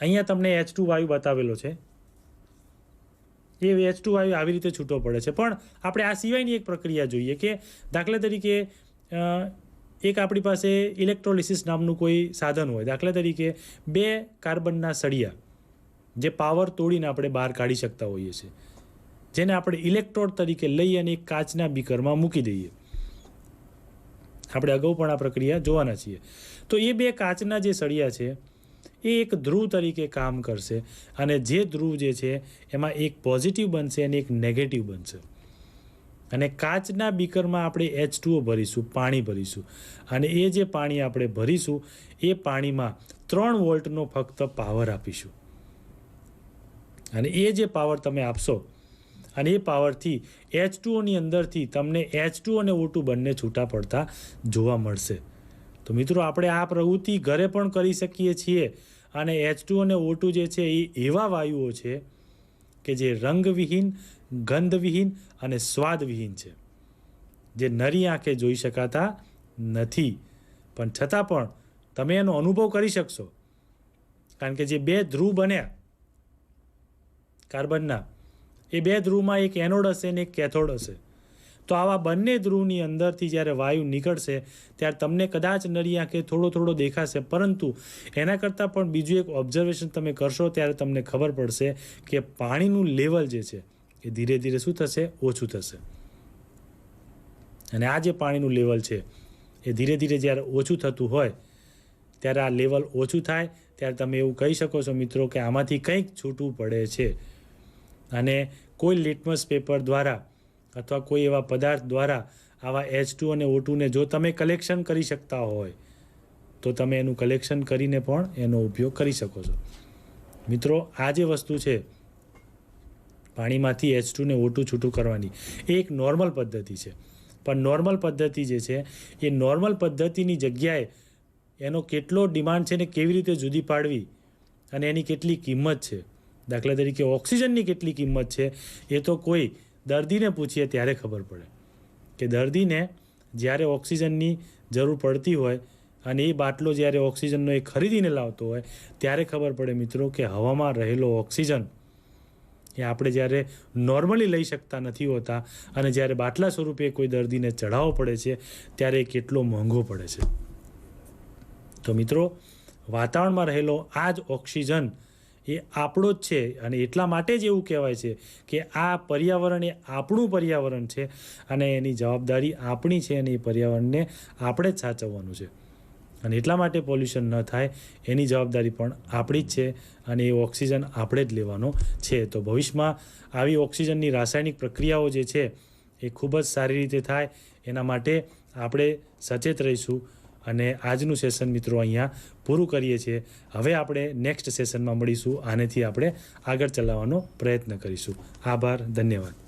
અહીંયા તમને H2 વાયુ બતાવેલો છે. એ H2 વાયુ આવી રીતે છૂટો પડે છે. પણ આપણે આ સિવાયની એક પ્રક્રિયા જોઈએ કે દાખલા તરીકે એક આપણી પાસે ઇલેક્ટ્રોલિસિસ નામનું કોઈ સાધન હોય. દાખલા તરીકે 2 કાર્બનના સળિયા જે પાવર તોડીને આપણે બહાર કાઢી શકતા હોઈએ છીએ, જેને આપણે ઇલેક્ટ્રોડ તરીકે લઈ અને એક કાચના બીકરમાં મૂકી દઈએ. આપણે અગાઉ પણ આ પ્રક્રિયા જોવાના છીએ. તો એ 2 કાચના જે સળિયા છે એ એક ધ્રુવ તરીકે કામ કરશે અને જે ધ્રુવ જે છે એમાં એક પોઝિટિવ બનશે અને એક નેગેટિવ બનશે. અને કાચના બીકરમાં આપણે H2O ભરીશું, પાણી ભરીશું, અને એ જે પાણી આપણે ભરીશું એ પાણીમાં 3 વોલ્ટનો ફક્ત પાવર આપીશું. અને એ જે પાવર તમે આપશો અને એ પાવરથી H2Oની અંદરથી તમને H2 અને O2 બંને છૂટા પડતા જોવા મળશે. તો મિત્રો, આપણે આ પ્રવૃત્તિ ઘરે પણ કરી શકીએ છીએ. અને H2 અને O2 જે છે એ એવા વાયુઓ છે કે જે રંગવિહીન, ગંધવિહીન અને સ્વાદવિહીન છે, જે નરી આંખે જોઈ શકાતા નથી, પણ છતાં પણ તમે એનો અનુભવ કરી શકશો. કારણ કે જે 2 ધ્રુવ બન્યા કાર્બનના, એ 2 ધ્રુવમાં એક એનોડ હશે અને એક કેથોડ હશે. તો આવા બંને ધ્રુવની અંદરથી જ્યારે વાયુ નીકળશે ત્યારે તમને કદાચ નરી આંખે થોડો દેખાશે, પરંતુ એના કરતાં પણ બીજું એક ઓબ્ઝર્વેશન તમે કરશો ત્યારે તમને ખબર પડશે કે પાણીનું લેવલ જે છે એ ધીરે ધીરે શું થશે? ઓછું થશે. અને આ જે પાણીનું લેવલ છે એ ધીરે ધીરે જ્યારે ઓછું થતું હોય ત્યારે આ લેવલ ઓછું થાય ત્યારે તમે એવું કહી શકો છો મિત્રો કે આમાંથી કંઈક છૂટું પડે છે. અને કોઈ લિટમસ પેપર દ્વારા અથવા કોઈ એવા પદાર્થ દ્વારા આવા H2 અને O2ને જો તમે કલેક્શન કરી શકતા હોય તો તમે એનું કલેક્શન કરીને પણ એનો ઉપયોગ કરી શકો છો. મિત્રો, આ જે વસ્તુ છે પાણીમાંથી H2 ને O2 છૂટું કરવાની, એ એક નોર્મલ પદ્ધતિ છે. પણ નોર્મલ પદ્ધતિ જે છે એ નોર્મલ પદ્ધતિની જગ્યાએ એનો કેટલો ડિમાન્ડ છે ને કેવી રીતે જુદી પાડવી અને એની કેટલી કિંમત છે. દાખલા તરીકે ઓક્સિજનની કેટલી કિંમત છે એ તો કોઈ દર્દીને પૂછીએ ત્યારે ખબર પડે કે દર્દીને જ્યારે ઓક્સિજનની જરૂર પડતી હોય અને એ બાટલો જ્યારે ઓક્સિજનનો એ ખરીદીને લાવતો હોય ત્યારે ખબર પડે મિત્રો કે હવામાં રહેલો ઓક્સિજન એ આપણે જ્યારે નોર્મલી લઈ શકતા નથી હોતા અને જ્યારે બાટલા સ્વરૂપે કોઈ દર્દીને ચઢાવવો પડે છે ત્યારે એ કેટલો મોંઘો પડે છે. તો મિત્રો, વાતાવરણમાં રહેલો આ જ ઓક્સિજન એ આપણો જ છે અને એટલા માટે જ એવું કહેવાય છે કે આ પર્યાવરણ એ આપણું પર્યાવરણ છે અને એની જવાબદારી આપણી છે અને એ પર્યાવરણને આપણે જ સાચવવાનું છે. અને એટલા માટે પોલ્યુશન ન થાય એની જવાબદારી પણ આપણી જ છે અને એ ઓક્સિજન આપણે જ લેવાનો છે. તો ભવિષ્યમાં આવી ઓક્સિજનની રાસાયણિક પ્રક્રિયાઓ જે છે એ ખૂબ જ સારી રીતે થાય એના માટે આપણે સચેત રહીશું. અને આજનું સેશન મિત્રો અહીંયા પૂરું કરીએ છીએ. હવે આપણે નેક્સ્ટ સેશનમાં મળીશું. આનેથી આપણે આગળ ચલાવવાનો પ્રયત્ન કરીશું. આભાર, ધન્યવાદ.